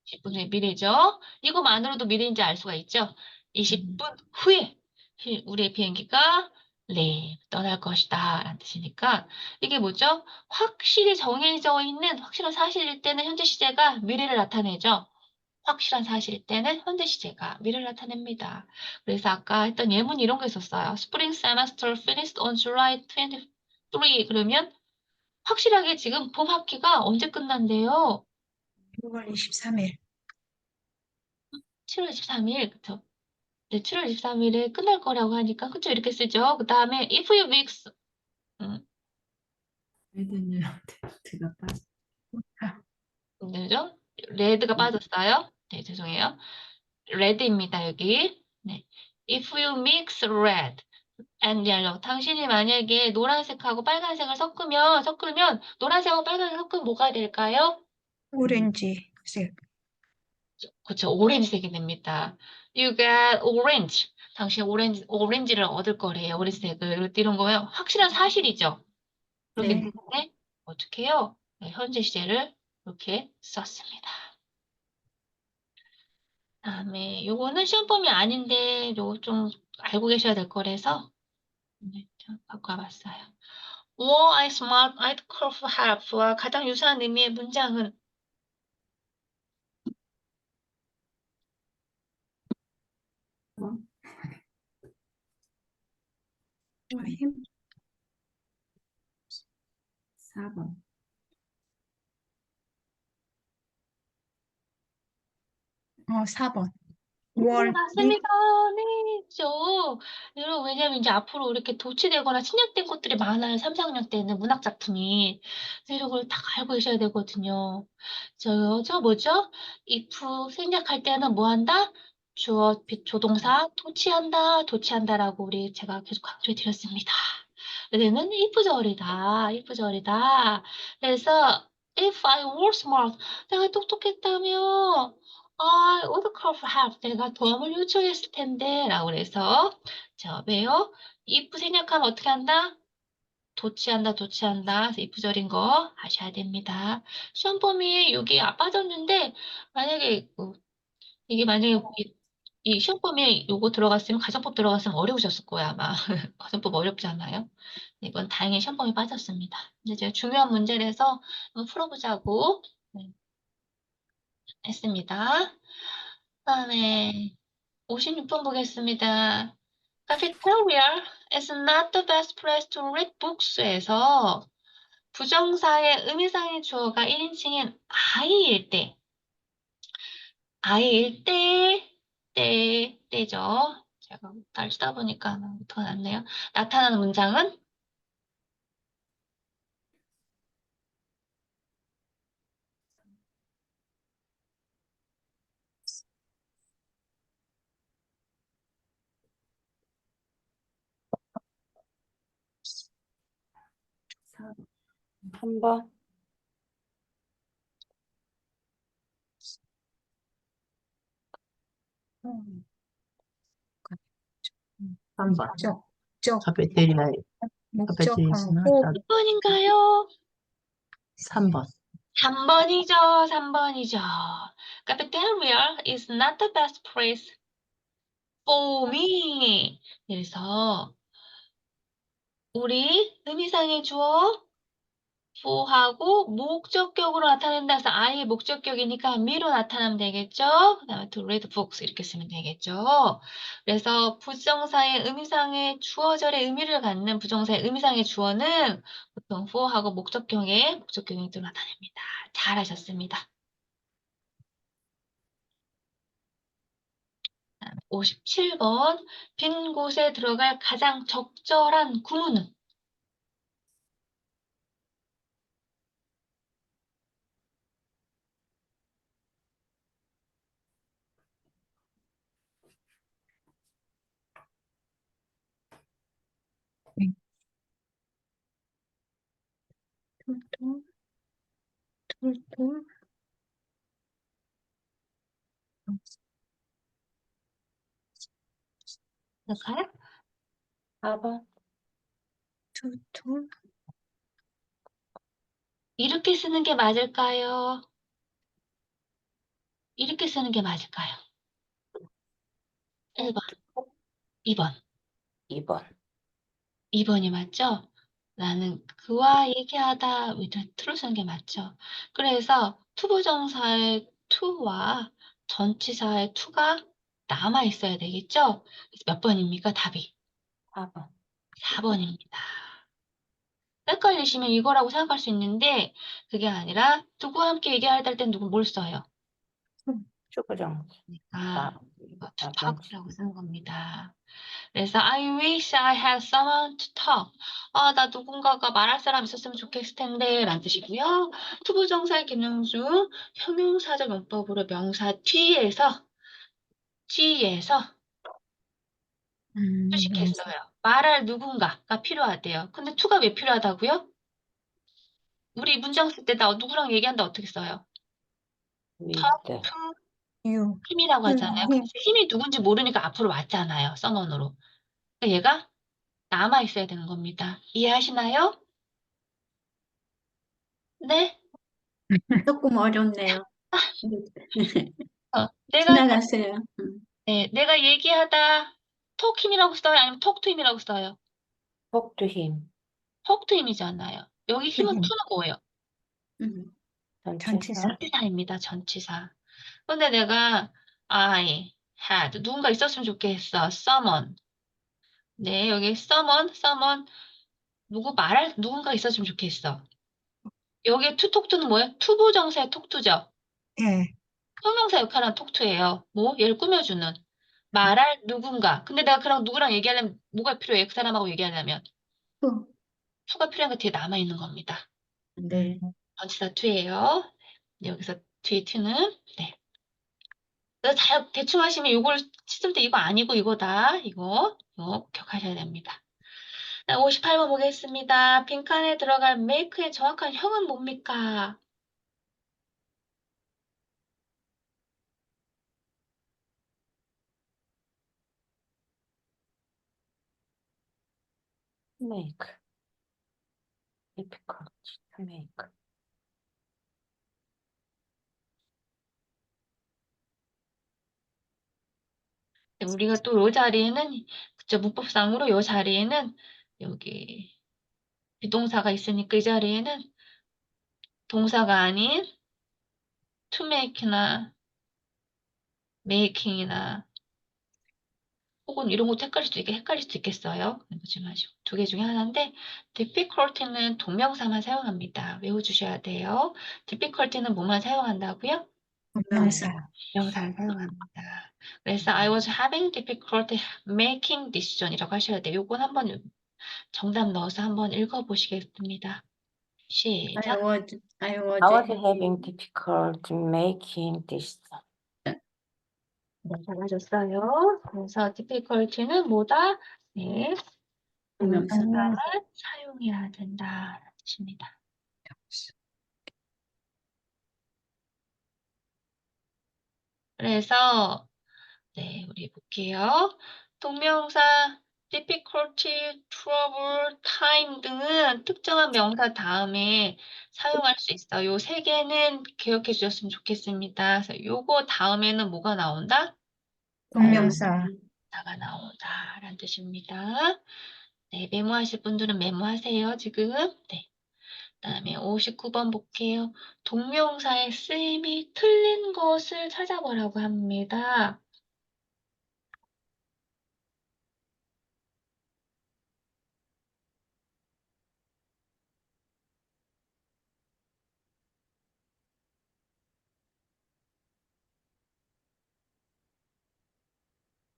[SPEAKER 1] 20분 후에 미래죠. 이거만으로도 미래인지 알 수가 있죠. 20분 후에 우리의 비행기가 떠날 것이다 라는 뜻이니까 이게 뭐죠? 확실히 정해져 있는 확실한 사실일 때는 현재 시제가 미래를 나타내죠. 확실한 사실일 때는 현재 시제가 미래를 나타냅니다. 그래서 아까 했던 예문 이런 거 있었어요. Spring semester finished on July 23. 그러면 확실하게 지금 봄 학기가 언제 끝난대요?
[SPEAKER 5] 6월 23일.
[SPEAKER 1] 7월 23일, 그쵸? 네, 7월 23일에 끝날 거라고 하니까, 그쵸? 이렇게 쓰죠. 그 다음에, if you mix, 그죠? 레드가 빠졌어요. 네, 죄송해요. 레드입니다, 여기. 네. If you mix red and yellow. 당신이 만약에 노란색하고 빨간색을 섞으면, 노란색하고 빨간색 섞으면 뭐가 될까요?
[SPEAKER 5] 오렌지색.
[SPEAKER 1] 그쵸, 오렌지색이 됩니다. You got orange. 당신 오렌지를 얻을 거래요, 오렌지색을. 이런 거면 확실한 사실이죠. 그렇기
[SPEAKER 4] 네.
[SPEAKER 1] 때문에 어떻게 해요? 네, 현재 시제를 이렇게 썼습니다. 다음에 요거는 시험범위 아닌데 요거 좀 알고 계셔야 될 거라서 좀 바꿔봤어요. War, I smart, I'd call for help와 가장 유사한 의미의 문장은
[SPEAKER 5] him.
[SPEAKER 4] 4번.
[SPEAKER 5] 어, 4번. 월,
[SPEAKER 1] 맞습니다. 네, 죠. 여러분, 왜냐면 이제 앞으로 이렇게 도치되거나 침략된 것들이 많아요. 3, 4학년 때는 문학 작품이. 그래서 이런 걸 다 알고 계셔야 되거든요. 저 뭐죠? if 생략할 때는 뭐 한다? 주어, 조동사, 도치한다라고 제가 계속 강조해 드렸습니다. 얘는 if절이다, if절이다. 그래서 if I were smart, 내가 똑똑했다면 I would call for help. 내가 도움을 요청했을 텐데 라고 그래서 자, 왜요? if 생략하면 어떻게 한다? 도치한다. 그래서 if절인 거 아셔야 됩니다. 시험 범위에 여기 빠졌는데 만약에 이게 만약에 이 시험 범위에 요거 들어갔으면 가정법 들어갔으면 어려우셨을 거야 아마. 가정법 어렵지 않아요? 이건 다행히 시험 범위 빠졌습니다. 이제 제가 중요한 문제라서 한번 풀어보자고 했습니다. 그다음에 56번 보겠습니다. Cafeteria is not the best place to read books에서 부정사의 의미상의 주어가 1인칭인 I일 때, 때죠. 제가 날 쓰다 보니까 더 낫네요. 나타나는 문장은
[SPEAKER 4] 4번.
[SPEAKER 2] 3번.
[SPEAKER 5] 음,
[SPEAKER 3] 3번.
[SPEAKER 5] 목적,
[SPEAKER 3] 카페테리아, 카페테리아
[SPEAKER 5] 목적하고
[SPEAKER 3] 나
[SPEAKER 1] 몇 번인가요?
[SPEAKER 3] 3번.
[SPEAKER 1] 3번이죠. Cafeteria is not the best place for me. 그래서 우리 의미상의 주어 for하고 목적격으로 나타낸다 해서 I의 목적격이니까 me로 나타나면 되겠죠. 그 다음에 to read books 이렇게 쓰면 되겠죠. 그래서 부정사의 의미상의 주어절의 의미를 갖는 부정사의 의미상의 주어는 보통 for하고 목적격에 목적격이 또 나타냅니다. 잘하셨습니다. 57번 빈 곳에 들어갈 가장 적절한 구문은
[SPEAKER 5] 툴툴,
[SPEAKER 1] 뭘까요?
[SPEAKER 2] 4번.
[SPEAKER 5] 툴툴,
[SPEAKER 1] 이렇게 쓰는 게 맞을까요? 이렇게 쓰는 게 맞을까요? 1번, 2번.
[SPEAKER 2] 2번.
[SPEAKER 1] 2번이 맞죠? 나는 그와 얘기하다 위드트로 쓰는 게 맞죠? 그래서 투부정사의 to와 전치사의 to가 남아 있어야 되겠죠? 그래서 몇 번입니까? 답이
[SPEAKER 2] 4번.
[SPEAKER 1] 4번입니다. 헷갈리시면 이거라고 생각할 수 있는데 그게 아니라 누구와 함께 얘기할 땐 누구 뭘 써요?
[SPEAKER 2] 투부정.
[SPEAKER 1] 그러니까 이거
[SPEAKER 2] 4번.
[SPEAKER 1] talk이라고 쓰는 겁니다. 그래서 I wish I had someone to talk. 아, 나 누군가가 말할 사람 있었으면 좋겠을 텐데 라는 뜻이고요. 투부정사의 기능 중 형용사적 용법으로 명사 뒤에서 수식했어요. 말할 누군가가 필요하대요. 근데 to가 왜 필요하다고요? 우리 문장 쓸 때 나 누구랑 얘기한다 어떻게 써요? talk
[SPEAKER 2] with.
[SPEAKER 1] to
[SPEAKER 5] 유,
[SPEAKER 1] him이라고 하잖아요. 근데
[SPEAKER 5] him.
[SPEAKER 1] 힘이 누군지 모르니까 앞으로 왔잖아요. 써먼으로. 그러니까 얘가 남아 있어야 되는 겁니다. 이해하시나요? 네?
[SPEAKER 4] 조금 어렵네요.
[SPEAKER 1] 내가
[SPEAKER 4] 지나가세요.
[SPEAKER 1] 네, 내가 얘기하다 톡힘이라고 써요? 아니면 톡투힘이라고 써요?
[SPEAKER 2] talk to him.
[SPEAKER 1] 톡투힘이잖아요. 여기 힘은
[SPEAKER 5] him.
[SPEAKER 1] 투는 뭐예요?
[SPEAKER 4] 음.
[SPEAKER 2] 전치사.
[SPEAKER 1] 전치사입니다. 전치사. 근데 내가 I had 누군가 있었으면 좋겠어. someone 네, 여기 someone, 누군가 있었으면 좋겠어. 여기 투톡투는 뭐예요? 투부정사의 톡투죠.
[SPEAKER 5] 예.
[SPEAKER 1] 형용사 역할하는 톡투예요. 뭐? 얘를 꾸며주는. 말할 누군가. 근데 내가 그랑 누구랑 얘기하려면 뭐가 필요해? 그 사람하고 얘기하려면.
[SPEAKER 4] 또,
[SPEAKER 1] 투가 필요한 게 뒤에 남아있는 겁니다.
[SPEAKER 4] 네.
[SPEAKER 1] 전치사 투예요. 여기서 뒤에 투는 네. 그래서 잘 대충 하시면 요걸 씻을 때 이거 아니고 이거다. 이거 기억하셔야 됩니다. 58번 보겠습니다. 빈칸에 들어갈 make의 정확한 형은 뭡니까?
[SPEAKER 2] make, difficult to make.
[SPEAKER 1] 우리가 또 요 자리에는 그쵸 문법상으로 요 자리에는 여기 비동사가 있으니까 이 자리에는 동사가 아닌 to make나 making이나 혹은 이런 것도 헷갈릴 수도 있겠어요. 보지 마시고 두 개 중에 하나인데 difficulty는 동명사만 사용합니다. 외워주셔야 돼요. difficulty는 뭐만 사용한다고요?
[SPEAKER 5] 명사.
[SPEAKER 1] 명사를 사용합니다. 그래서 I was having difficulty making decision이라고 하셔야 돼요. 요건 한번 정답 넣어서 한번 읽어보시겠습니다. 시작.
[SPEAKER 4] I
[SPEAKER 2] I
[SPEAKER 4] was
[SPEAKER 2] was having difficult making this.
[SPEAKER 1] 네, 잘하셨어요. 그래서 difficulty는 뭐다? 네,
[SPEAKER 4] 동명사.
[SPEAKER 1] 동명사를 사용해야 된다. 뜻입니다. 그래서 네, 우리 볼게요. 동명사 difficulty, trouble, time 등은 특정한 명사 다음에 사용할 수 있어요. 요 세 개는 기억해 주셨으면 좋겠습니다. 그래서 요거 다음에는 뭐가 나온다?
[SPEAKER 5] 동명사.
[SPEAKER 1] 나가 나온다라는 뜻입니다. 네, 메모하실 분들은 메모하세요, 지금. 네. 그다음에 59번 볼게요. 동명사의 쓰임이 틀린 것을 찾아보라고 합니다.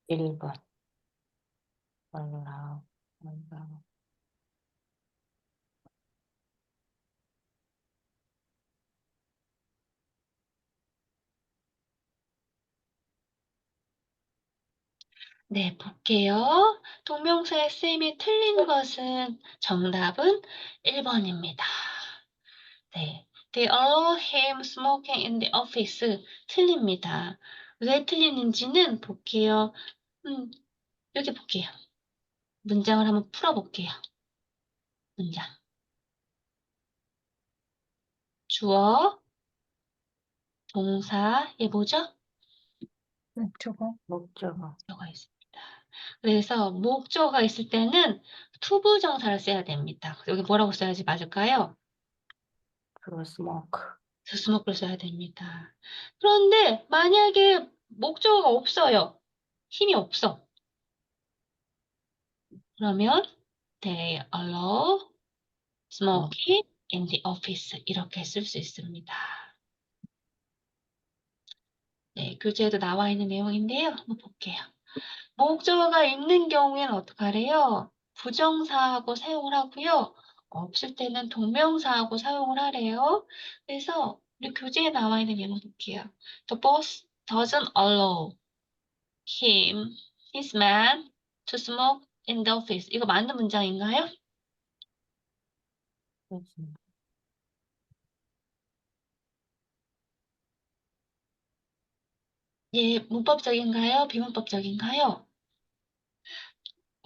[SPEAKER 2] 1번. allow, allow.
[SPEAKER 1] 네, 볼게요. 동명사의 쓰임이 틀린 것은 정답은 1번입니다. 네. They allow him smoking in the office. 틀립니다. 왜 틀리는지는 볼게요. 여기 볼게요. 문장을 한번 풀어볼게요. 문장. 주어, 동사, 얘 뭐죠?
[SPEAKER 5] 목적어.
[SPEAKER 2] 목적어.
[SPEAKER 1] 목적어가 있습니다. 그래서 목적어가 있을 때는 투부정사를 써야 됩니다. 여기 뭐라고 써야지 맞을까요?
[SPEAKER 2] to smoke.
[SPEAKER 1] 스모크를 써야 됩니다. 그런데 만약에 목적어가 없어요. 힘이 없어. 그러면 they allow smoking in the office 이렇게 쓸 수 있습니다. 네, 교재에도 나와 있는 내용인데요. 한번 볼게요. 목적어가 있는 경우에는 어떡하래요? 부정사하고 사용을 하고요. 없을 때는 동명사하고 사용을 하래요. 그래서 우리 교재에 나와 있는 예문 볼게요. The boss doesn't allow him, his man, to smoke in the office. 이거 맞는 문장인가요?
[SPEAKER 2] 그렇습니다.
[SPEAKER 1] 예, 문법적인가요? 비문법적인가요?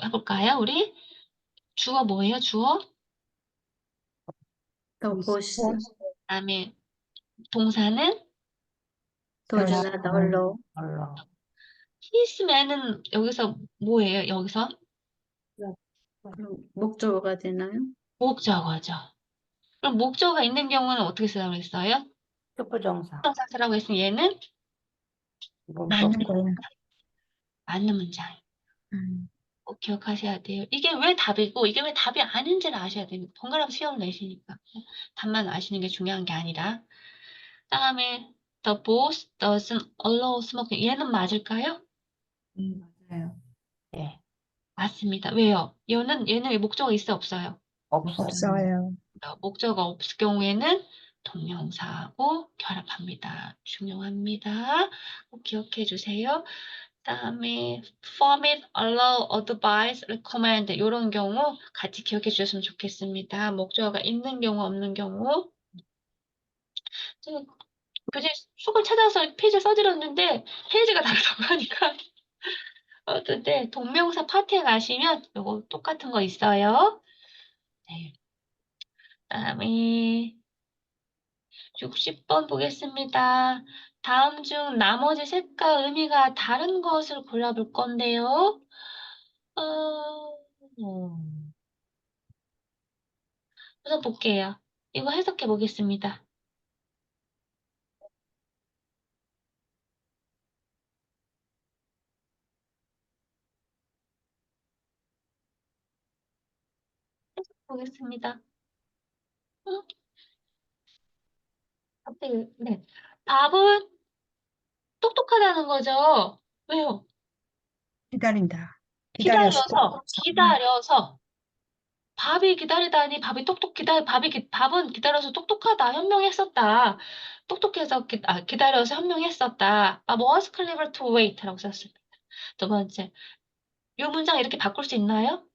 [SPEAKER 1] 해볼까요, 우리? 주어 뭐예요, 주어?
[SPEAKER 4] The boss.
[SPEAKER 1] 그다음에 동사는
[SPEAKER 4] does not allow.
[SPEAKER 2] allow.
[SPEAKER 1] his man은 여기서 뭐예요, 여기서?
[SPEAKER 4] 그럼 목적어가 되나요?
[SPEAKER 1] 목적어죠. 그럼 목적어가 있는 경우는 어떻게 쓰라고 했어요?
[SPEAKER 2] 투부정사.
[SPEAKER 1] 동사 쓰라고 했으면 얘는
[SPEAKER 2] 문법.
[SPEAKER 5] 맞는 거예요.
[SPEAKER 1] 맞는 문장.
[SPEAKER 5] 음.
[SPEAKER 1] 꼭 기억하셔야 돼요. 이게 왜 답이고 이게 왜 답이 아닌지를 아셔야 됩니다. 번갈아서 시험을 내시니까. 답만 아시는 게 중요한 게 아니라. 다음에 the boss doesn't allow smoking. 얘는 맞을까요?
[SPEAKER 2] 맞아요.
[SPEAKER 1] 네, 맞습니다. 왜요? 얘는 왜 목적어 있어 없어요?
[SPEAKER 2] 없어요.
[SPEAKER 5] 없어요.
[SPEAKER 1] 목적어 없을 경우에는 동명사하고 결합합니다. 중요합니다. 꼭 기억해 주세요. 다음에 permit, allow, advise, recommend 이런 경우 같이 기억해 주셨으면 좋겠습니다. 목적어가 있는 경우 없는 경우. 제가 교재 속을 찾아서 페이지 써드렸는데 페이지가 다르다고 하니까 어떤데 동명사 파트에 가시면 요거 똑같은 거 있어요. 네. 다음에 60번 보겠습니다. 다음 중 나머지 색과 의미가 다른 것을 골라볼 건데요. 우선 볼게요. 이거 해석해 보겠습니다. 보겠습니다. 응? 갑자기, 네. 밥은 똑똑하다는 거죠. 왜요?
[SPEAKER 5] 기다린다.
[SPEAKER 1] 기다려서,
[SPEAKER 5] 기다려서.
[SPEAKER 1] 기다려서. 밥이 기다리다니 밥은 기다려서 똑똑하다, 현명했었다. 똑똑해서 기다려서 현명했었다. was clever to wait라고 썼습니다. 두 번째, 이 문장 이렇게 바꿀 수 있나요?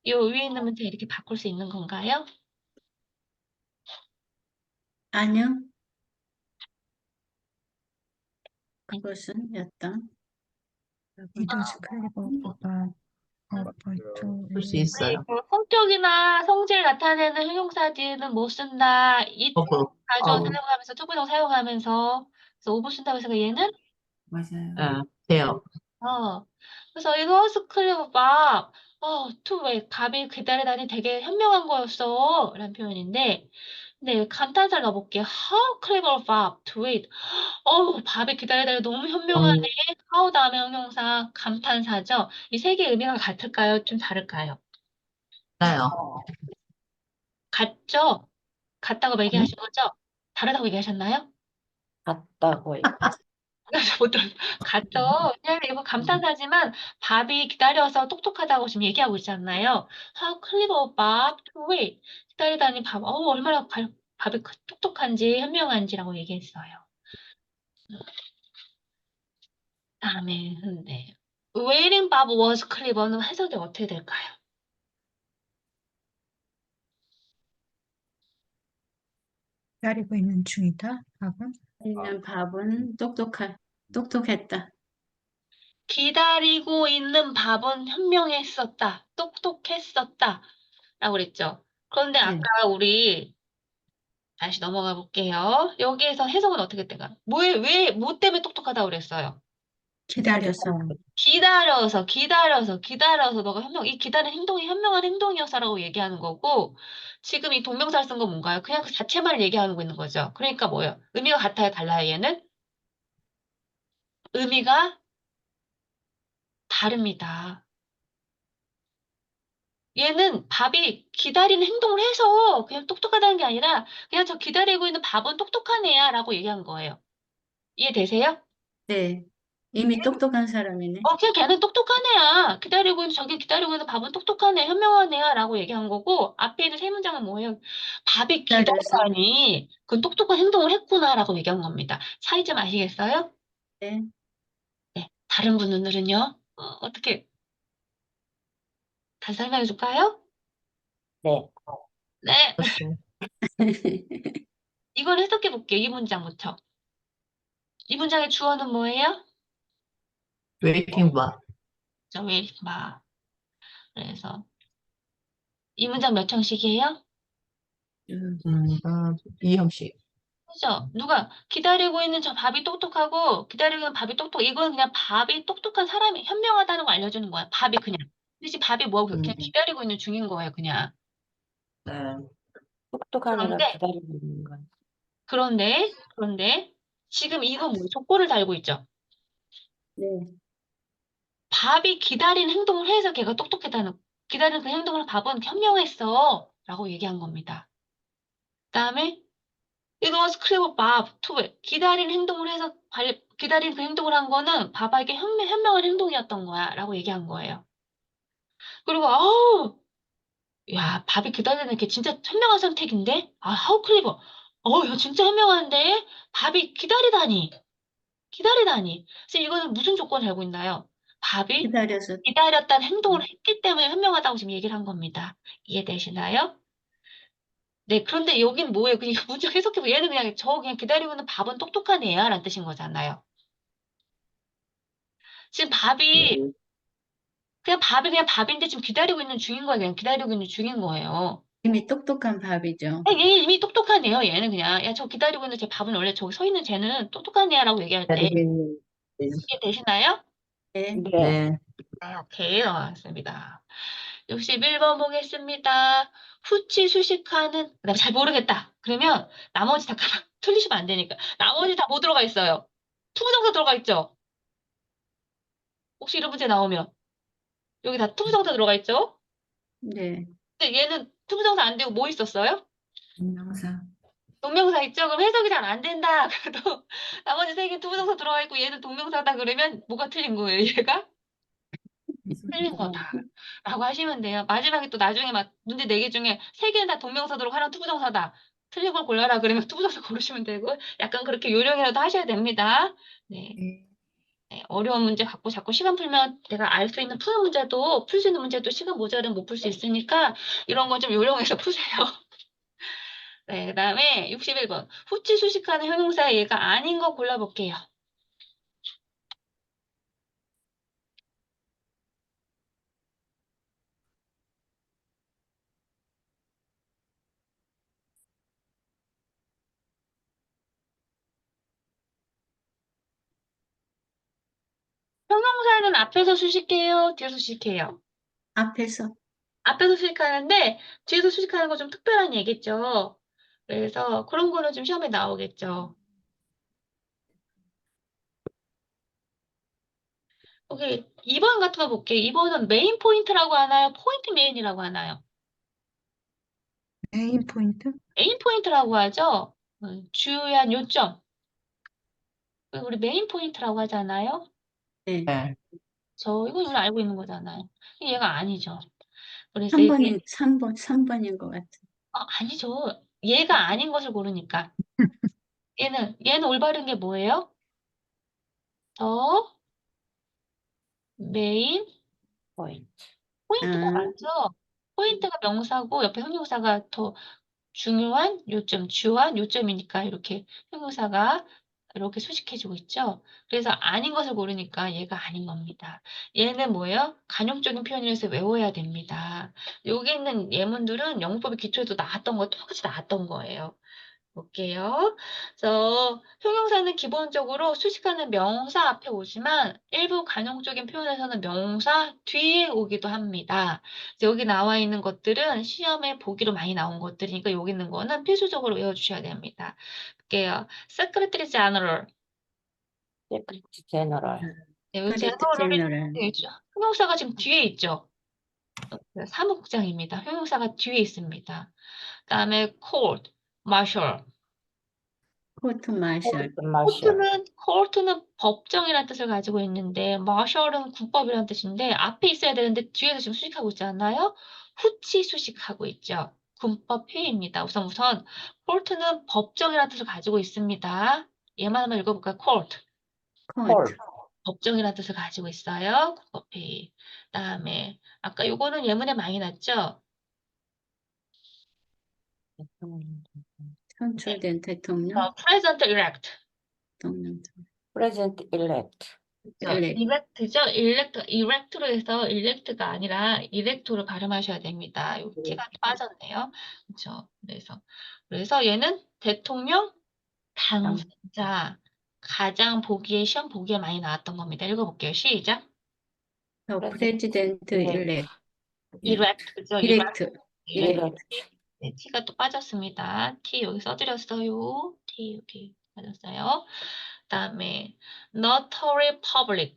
[SPEAKER 1] 이 위에 있는 문장 이렇게 바꿀 수 있는 건가요?
[SPEAKER 4] 아니요. 그것은 였던.
[SPEAKER 5] It was clever to
[SPEAKER 3] 볼 수 있어요.
[SPEAKER 1] 그 성격이나 성질 나타내는 형용사들은 못 쓴다. 이
[SPEAKER 3] 어버.
[SPEAKER 1] 가져
[SPEAKER 3] 어버.
[SPEAKER 1] 사용하면서 투부정 사용하면서 그래서 오브 쓴다고 해서 얘는
[SPEAKER 2] 맞아요.
[SPEAKER 3] 돼요.
[SPEAKER 1] 그래서 it was clever Bob. to wait. 밥이 기다리다니 되게 현명한 거였어. 라는 표현인데 근데 감탄사를 넣어볼게요. How clever Bob to wait. 밥이 기다리다니 너무 현명하네. how 다음에 형용사 감탄사죠. 이 세 개의 의미가 같을까요? 좀 다를까요?
[SPEAKER 3] 나요.
[SPEAKER 1] 같죠? 같다고 얘기하신 거죠? 다르다고 얘기하셨나요?
[SPEAKER 2] 같다고 요
[SPEAKER 1] 못 들었어요. 같죠? 왜냐면 이거 감탄사지만 밥이 기다려서 똑똑하다고 지금 얘기하고 있잖아요. How clever Bob to wait. 기다리다니 얼마나 밥이 똑똑한지 현명한지라고 얘기했어요. 다음에 네. Waiting Bob was clever는 해석이 어떻게 될까요?
[SPEAKER 5] 기다리고 있는 중이다. 밥은
[SPEAKER 4] 있는 밥은 똑똑했다.
[SPEAKER 1] 기다리고 있는 밥은 현명했었다. 똑똑했었다. 라고 그랬죠. 그런데
[SPEAKER 4] 네.
[SPEAKER 1] 아까 우리 다시 넘어가 볼게요. 여기에서 해석은 어떻게 될까? 뭐 때문에 똑똑하다고 그랬어요?
[SPEAKER 4] 기다려서.
[SPEAKER 1] 기다려서 너가 이 기다리는 행동이 현명한 행동이어서라고 얘기하는 거고, 지금 이 동명사를 쓴 건 뭔가요? 그냥 그 자체만을 얘기하고 있는 거죠. 그러니까 뭐예요? 의미가 같아요, 달라요, 얘는? 의미가 다릅니다. 얘는 밥이 기다리는 행동을 해서 그냥 똑똑하다는 게 아니라 그냥 저 기다리고 있는 밥은 똑똑한 애야 라고 얘기한 거예요. 이해되세요?
[SPEAKER 4] 네. 이미 똑똑한 사람이네.
[SPEAKER 1] 그냥 걔는 똑똑한 애야. 저기 기다리고 있는 밥은 똑똑한 애, 현명한 애야 라고 얘기한 거고 앞에 있는 세 문장은 뭐예요? 밥이
[SPEAKER 4] 기다려서.
[SPEAKER 1] 기다리다니 그건 똑똑한 행동을 했구나 라고 얘기한 겁니다. 차이 좀 아시겠어요?
[SPEAKER 4] 네.
[SPEAKER 1] 네. 다른 분들은요? 어떻게 다시 설명해 줄까요?
[SPEAKER 2] 네.
[SPEAKER 1] 네.
[SPEAKER 3] 글쎄.
[SPEAKER 1] 이걸 해석해 볼게요. 이 문장부터. 이 문장의 주어는 뭐예요?
[SPEAKER 3] 웨이팅 바.
[SPEAKER 1] 왜 봐. 그래서 이 문장 몇 형식이에요?
[SPEAKER 3] 이 형식.
[SPEAKER 1] 그죠? 누가 기다리고 있는 저 밥이 똑똑하고 기다리고 있는 밥이 이건 그냥 밥이 똑똑한 사람이 현명하다는 걸 알려주는 거야. 밥이 그냥. 근데 밥이 뭐하고 그냥 기다리고 있는 중인 거예요, 그냥.
[SPEAKER 3] 네.
[SPEAKER 2] 똑똑한 애가
[SPEAKER 1] 그런데
[SPEAKER 2] 기다리고 있는 건.
[SPEAKER 1] 그런데 지금 이거 뭐 조건을 달고 있죠.
[SPEAKER 4] 네.
[SPEAKER 1] 밥이 기다린 행동을 해서 걔가 똑똑했다는, 기다리는 그 행동을 밥은 현명했어. 라고 얘기한 겁니다. 그다음에 It was clever Bob to wait. 기다린 행동을 해서, 기다린 그 행동을 한 거는 바바에게 현명한 행동이었던 거야. 라고 얘기한 거예요. 그리고, 야, 밥이 기다리는 게 진짜 현명한 선택인데? how clever. 야, 진짜 현명한데? 밥이 기다리다니. 그래서 이거는 무슨 조건을 알고 있나요? 밥이
[SPEAKER 4] 기다려서
[SPEAKER 1] 기다렸다는 행동을 했기 때문에 현명하다고 지금 얘기를 한 겁니다. 이해되시나요? 네, 그런데 여긴 뭐예요? 그냥 문제 해석해보면 얘는 그냥 기다리고 있는 밥은 똑똑한 애야 라는 뜻인 거잖아요. 지금 밥이 그냥 밥인데 지금 기다리고 있는 중인 거예요. 그냥 기다리고 있는 중인 거예요.
[SPEAKER 4] 이미 똑똑한 밥이죠.
[SPEAKER 1] 얘 이미 똑똑한 애요. 얘는 그냥, 야, 저 기다리고 있는 제 밥은 원래 저기 서 있는 쟤는 똑똑한 애야라고 얘기할 때, 이해 되시나요?
[SPEAKER 4] 네.
[SPEAKER 2] 네.
[SPEAKER 3] 네.
[SPEAKER 1] 네, 오케이, 나왔습니다. 61번 보겠습니다. 후치 수식하는, 나 잘 모르겠다. 그러면 나머지 다 틀리시면 안 되니까. 나머지 다 뭐 들어가 있어요? 투부정사 들어가 있죠? 혹시 이런 문제 나오면. 여기 다 투부정사 들어가 있죠?
[SPEAKER 4] 네.
[SPEAKER 1] 근데 얘는 투부정사 안 되고 뭐 있었어요?
[SPEAKER 5] 동명사.
[SPEAKER 1] 동명사 있죠? 그럼 해석이 잘 안 된다. 그래도 나머지 세 개 투부정사 들어가 있고 얘는 동명사다 그러면 뭐가 틀린 거예요, 얘가? 틀린 거다. 라고 하시면 돼요. 마지막에 또 나중에 막 문제 4개 중에 3개는 다 동명사도록 하나는 투부정사다. 틀린 걸 골라라 그러면 투부정사 고르시면 되고 약간 그렇게 요령이라도 하셔야 됩니다. 네.
[SPEAKER 5] 네.
[SPEAKER 1] 네, 어려운 문제 갖고 자꾸 시간 풀면 내가 알 수 있는 푸는 문제도 풀 수 있는 문제도 시간 모자라면 못 풀 수 있으니까 이런 건 좀 요령해서 푸세요. 네, 그다음에 61번. 후치 수식하는 형용사의 얘가 아닌 거 골라볼게요. 형용사는 앞에서 수식해요, 뒤에서 수식해요?
[SPEAKER 4] 앞에서
[SPEAKER 1] 앞에서 수식하는데 뒤에서 수식하는 거 좀 특별한 얘기죠. 그래서 그런 거는 좀 시험에 나오겠죠. 오케이, 2번 같은 거 볼게요. 2번은 메인 포인트라고 하나요? 포인트 메인이라고 하나요?
[SPEAKER 5] 메인 포인트?
[SPEAKER 1] 메인 포인트라고 하죠. 주요한 요점. 우리 메인 포인트라고 하잖아요.
[SPEAKER 4] 네.
[SPEAKER 3] 네.
[SPEAKER 1] 이건 우리 알고 있는 거잖아요. 얘가 아니죠. 그래서 이게
[SPEAKER 4] 3번인 것 같아요.
[SPEAKER 1] 아니죠. 얘가 아닌 것을 고르니까. 얘는 올바른 게 뭐예요? 더 메인
[SPEAKER 2] 포인트.
[SPEAKER 1] 포인트가
[SPEAKER 4] 아,
[SPEAKER 1] 맞죠? 포인트가 명사고 옆에 형용사가 더 중요한 요점, 주요한 요점이니까 이렇게 형용사가 이렇게 수식해주고 있죠. 그래서 아닌 것을 고르니까 얘가 아닌 겁니다. 얘는 뭐예요? 간용적인 표현이라서 외워야 됩니다. 여기 있는 예문들은 영문법의 기초에도 나왔던 거 똑같이 나왔던 거예요. 볼게요. 그래서 형용사는 기본적으로 수식하는 명사 앞에 오지만 일부 간용적인 표현에서는 명사 뒤에 오기도 합니다. 그래서 여기 나와 있는 것들은 시험에 보기로 많이 나온 것들이니까 여기 있는 거는 필수적으로 외워주셔야 됩니다. 볼게요. Secretary General.
[SPEAKER 2] 세크리티 제너럴.
[SPEAKER 1] 네, 이
[SPEAKER 4] 그레이트
[SPEAKER 1] 제너럴이
[SPEAKER 4] 제너럴.
[SPEAKER 1] 형용사가 지금 뒤에 있죠. 사무국장입니다. 형용사가 뒤에 있습니다. 그다음에 Court, Martial.
[SPEAKER 4] 코트 마셜.
[SPEAKER 2] 마셜.
[SPEAKER 1] 코르트는 법정이라는 뜻을 가지고 있는데, 마셜은 군법이라는 뜻인데, 앞에 있어야 되는데, 뒤에서 지금 수식하고 있지 않나요? 후치 수식하고 있죠. 군법 회의입니다. 우선, 코르트는 법정이라는 뜻을 가지고 있습니다. 얘만 한번 읽어볼까요? 코르트.
[SPEAKER 4] 코트.
[SPEAKER 1] 법정이라는 뜻을 가지고 있어요. 군법 회의. 그다음에, 아까 요거는 예문에 많이 났죠?
[SPEAKER 4] 선출된 대통령.
[SPEAKER 1] President elect.
[SPEAKER 4] 대통령.
[SPEAKER 2] 프레젠트 일렉트.
[SPEAKER 4] elect.
[SPEAKER 1] 이렉트죠? 이렉트로 해서 일렉트가 아니라 이렉토로 발음하셔야 됩니다. 요 T가 빠졌네요. 그렇죠? 그래서 얘는 대통령 당선자 가장 시험 보기에 많이 나왔던 겁니다. 읽어볼게요. 시작.
[SPEAKER 4] 더 프레지던트 일렉트.
[SPEAKER 1] 이렉트, 그죠?
[SPEAKER 4] 디렉트.
[SPEAKER 1] 이렉트.
[SPEAKER 2] 일렉트.
[SPEAKER 1] 네, T가 또 빠졌습니다. T 여기 써드렸어요. 파티 여기 맞았어요. 그다음에 notary public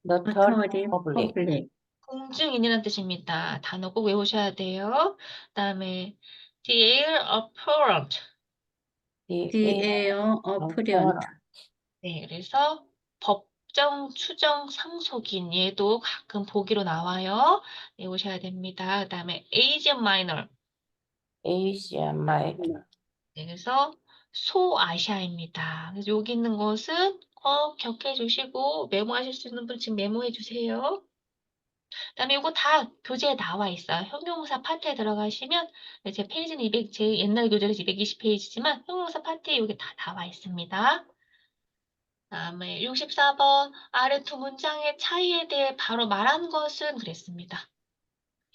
[SPEAKER 2] Notary
[SPEAKER 4] Notary
[SPEAKER 2] public.
[SPEAKER 4] public.
[SPEAKER 1] 공증인이라는 뜻입니다. 단어 꼭 외우셔야 돼요. 그다음에 the heir apparent.
[SPEAKER 2] The
[SPEAKER 4] The
[SPEAKER 2] heir
[SPEAKER 4] heir apparent.
[SPEAKER 1] 네, 그래서 법정 추정 상속인 얘도 가끔 보기로 나와요. 외우셔야 됩니다. 그다음에 Asian minor.
[SPEAKER 2] Asian minor.
[SPEAKER 1] 네, 그래서 소아시아입니다. 그래서 여기 있는 것은 꼭 기억해 주시고 메모하실 수 있는 분 지금 메모해 주세요. 그다음에 이거 다 교재에 나와 있어요. 형용사 파트에 들어가시면 제 페이지는 제 옛날 교재에서 220페이지지만 형용사 파트에 여기 다 나와 있습니다. 그다음에 64번 아래 두 문장의 차이에 대해 바로 말한 것은 그랬습니다.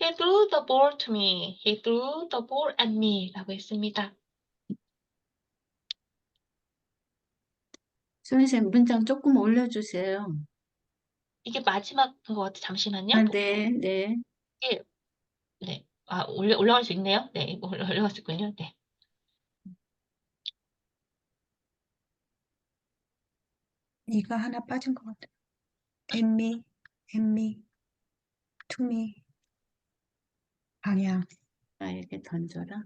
[SPEAKER 1] He threw the ball to me. He threw the ball at me. 라고 했습니다.
[SPEAKER 4] 선생님, 문장 조금 올려주세요.
[SPEAKER 1] 이게 마지막인 것 같아. 잠시만요.
[SPEAKER 4] 아, 네, 네.
[SPEAKER 1] 이게, 네. 아, 올라갈 수 있네요. 네, 이거 올라갈 수 있군요. 네.
[SPEAKER 5] 이가 하나 빠진 것 같아. 엠미, 투미, 방향.
[SPEAKER 4] 나에게 던져라.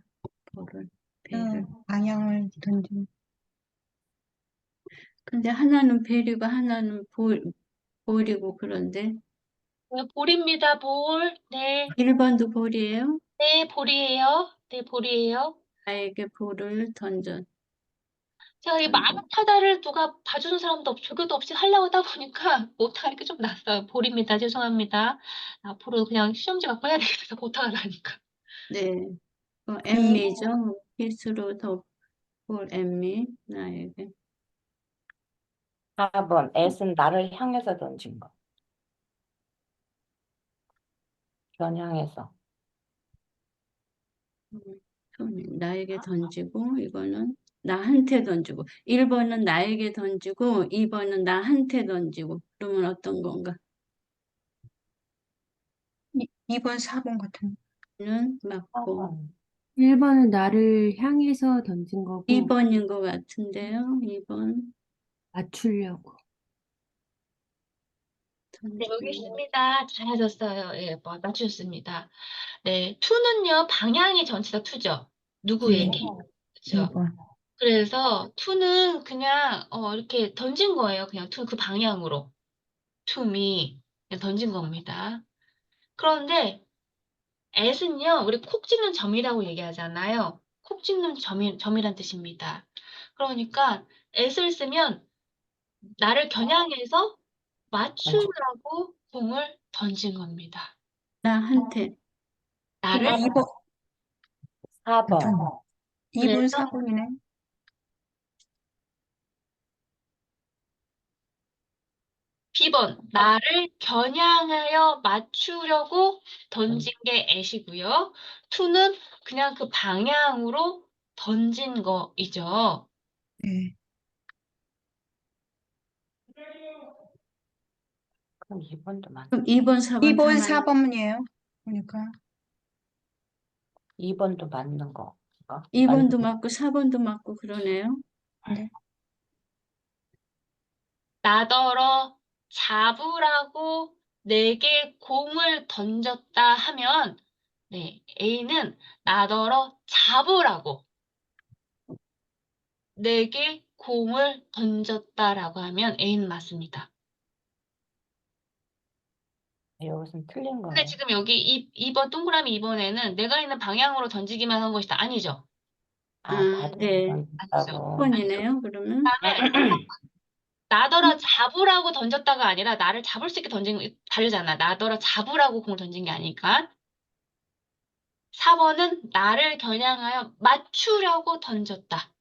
[SPEAKER 4] 볼을, 배를.
[SPEAKER 5] 방향을 던진.
[SPEAKER 4] 근데 하나는 배리고 하나는 볼이고 그런데
[SPEAKER 1] 네, 볼입니다. 볼. 네.
[SPEAKER 4] 1번도 볼이에요?
[SPEAKER 1] 네, 볼이에요. 네, 볼이에요.
[SPEAKER 4] 나에게 볼을 던져.
[SPEAKER 1] 제가 이 많은 타다를 누가 봐주는 사람도 없고 조교도 없이 하려고 하다 보니까 못하니까 좀 났어요. 볼입니다. 죄송합니다. 앞으로 그냥 시험지 갖고 해야 되겠어서 못하가 나니까.
[SPEAKER 4] 네. 엠미죠. 필수로 볼 엠미. 나에게.
[SPEAKER 2] 4번 S는 나를 향해서 던진 거. 겨냥해서.
[SPEAKER 4] 나에게 던지고 이거는 나한테 던지고 1번은 나에게 던지고 2번은 나한테 던지고 그러면 어떤 건가?
[SPEAKER 5] 2번, 4번 같은.
[SPEAKER 4] 는 맞고
[SPEAKER 2] 4번.
[SPEAKER 7] 1번은 나를 향해서 던진 거고
[SPEAKER 4] 2번인 것 같은데요. 2번
[SPEAKER 7] 맞추려고.
[SPEAKER 1] 네, 여기
[SPEAKER 4] 던지고
[SPEAKER 1] 있습니다. 잘하셨어요. 예, 맞추셨습니다. 네, 투는요, 방향이 전체 다 투죠. 누구에게? 그렇죠.
[SPEAKER 5] 2번.
[SPEAKER 1] 그래서 투는 그냥 이렇게 던진 거예요. 그냥 투 그 방향으로. to me. 그냥 던진 겁니다. 그런데 at은요, 우리 콕 찍는 점이라고 얘기하잖아요. 콕 찍는 점이란 뜻입니다. 그러니까 at을 쓰면 나를 겨냥해서 맞추라고 공을 던진 겁니다.
[SPEAKER 4] 나한테
[SPEAKER 1] 나를
[SPEAKER 5] 2번,
[SPEAKER 2] 4번.
[SPEAKER 5] 2번,
[SPEAKER 1] 그래서
[SPEAKER 5] 4번이네.
[SPEAKER 1] B번 나를 겨냥하여 맞추려고 던진 게 at이고요. to는 그냥 그 방향으로 던진 거이죠.
[SPEAKER 5] 네.
[SPEAKER 2] 그럼 2번도 맞.
[SPEAKER 4] 그럼 2번, 4번
[SPEAKER 5] 2번,
[SPEAKER 4] 다
[SPEAKER 5] 4번이에요. 그러니까.
[SPEAKER 2] 2번도 맞는 거.
[SPEAKER 4] 2번도 맞고 4번도 맞고 그러네요.
[SPEAKER 5] 네.
[SPEAKER 1] 나더러 잡으라고 내게 공을 던졌다 하면 네, A는 나더러 잡으라고 내게 공을 던졌다라고 하면 A는 맞습니다.
[SPEAKER 2] 여기서는 틀린
[SPEAKER 1] 근데
[SPEAKER 2] 거예요.
[SPEAKER 1] 지금 여기 2번 동그라미 2번에는 내가 있는 방향으로 던지기만 한 것이다. 아니죠.
[SPEAKER 2] 받은
[SPEAKER 4] 네.
[SPEAKER 2] 던진다고.
[SPEAKER 4] 6번이네요. 그러면
[SPEAKER 1] 그다음에 나더러 잡으라고 던졌다가 아니라 나를 잡을 수 있게 던진 거 다르잖아. 나더러 잡으라고 공을 던진 게 아니까. 4번은 나를 겨냥하여 맞추려고 던졌다.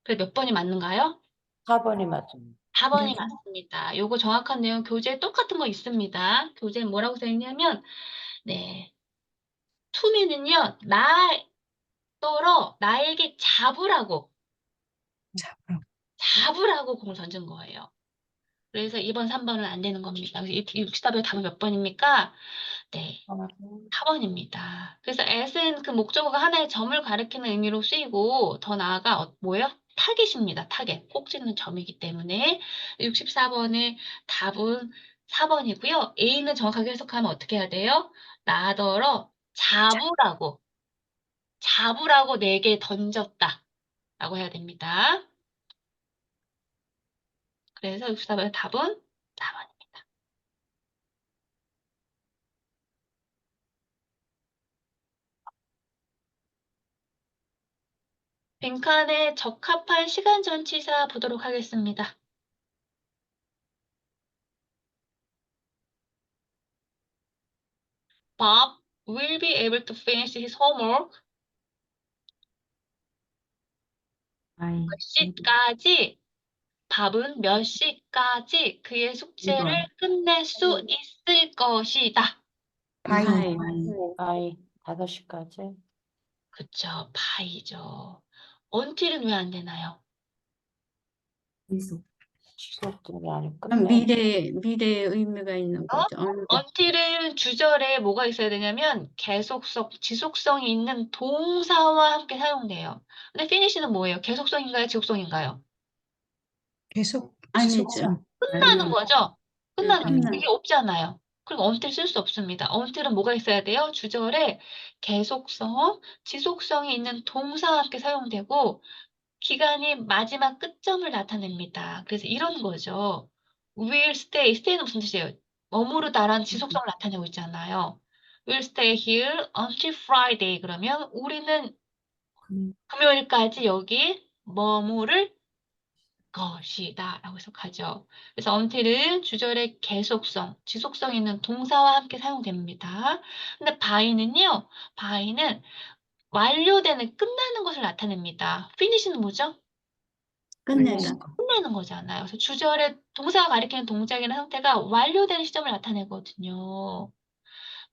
[SPEAKER 1] 그래 몇 번이 맞는가요?
[SPEAKER 2] 4번이 맞습니다.
[SPEAKER 1] 4번이
[SPEAKER 5] 네.
[SPEAKER 1] 맞습니다. 요거 정확한 내용 교재에 똑같은 거 있습니다. 교재에 뭐라고 써 있냐면 네. 투미는요. 나더러 나에게 잡으라고 공을 던진 거예요. 그래서 2번, 3번은 안 되는 겁니다. 그래서 이 64번 답은 몇 번입니까? 네. 4번입니다. 그래서 at은 그 목적어가 하나의 점을 가리키는 의미로 쓰이고 더 나아가 뭐예요? 타겟입니다. 타겟. 꼭 찍는 점이기 때문에 64번의 답은 4번이고요. A는 정확하게 해석하면 어떻게 해야 돼요? 나더러 잡으라고 내게 던졌다 라고 해야 됩니다. 그래서 64번의 답은 4번입니다. 빈칸에 적합한 시간 전치사 보도록 하겠습니다. Bob will be able to finish his homework
[SPEAKER 3] I
[SPEAKER 1] 몇 시까지 밥은 몇 시까지 그의 숙제를
[SPEAKER 3] 이거.
[SPEAKER 1] 끝낼 수 있을 것이다.
[SPEAKER 5] 바이.
[SPEAKER 3] I
[SPEAKER 2] 아이, 5시까지.
[SPEAKER 1] 그쵸, by죠. until은 왜 안 되나요?
[SPEAKER 3] 계속.
[SPEAKER 2] 지속들이 아니고
[SPEAKER 4] 그럼
[SPEAKER 2] 끝내.
[SPEAKER 4] 미래의 의미가 있는 거죠.
[SPEAKER 1] until은 주절에 뭐가 있어야 되냐면 계속성, 지속성이 있는 동사와 함께 사용돼요. 근데 finish는 뭐예요? 계속성인가요? 지속성인가요?
[SPEAKER 5] 계속
[SPEAKER 4] 아니죠.
[SPEAKER 5] 지속성.
[SPEAKER 1] 끝나는 거죠? 끝나는 거.
[SPEAKER 4] 끝나는
[SPEAKER 1] 이게 없잖아요. 그리고 until 쓸 수 없습니다. until은 뭐가 있어야 돼요? 주절에 계속성, 지속성이 있는 동사와 함께 사용되고 기간이 마지막 끝점을 나타냅니다. 그래서 이런 거죠. will stay, stay는 무슨 뜻이에요? 머무르다라는 지속성을 나타내고 있잖아요. will stay here until Friday. 그러면 우리는 금요일까지 여기 머무를 것이다 라고 해석하죠. 그래서 until은 주절의 계속성, 지속성 있는 동사와 함께 사용됩니다. 근데 by는요, by는 완료되는, 끝나는 것을 나타냅니다. finish는 뭐죠?
[SPEAKER 4] 끝내다.
[SPEAKER 1] 끝내는 거잖아요. 그래서 주절에 동사가 가리키는 동작이나 형태가 완료되는 시점을 나타내거든요.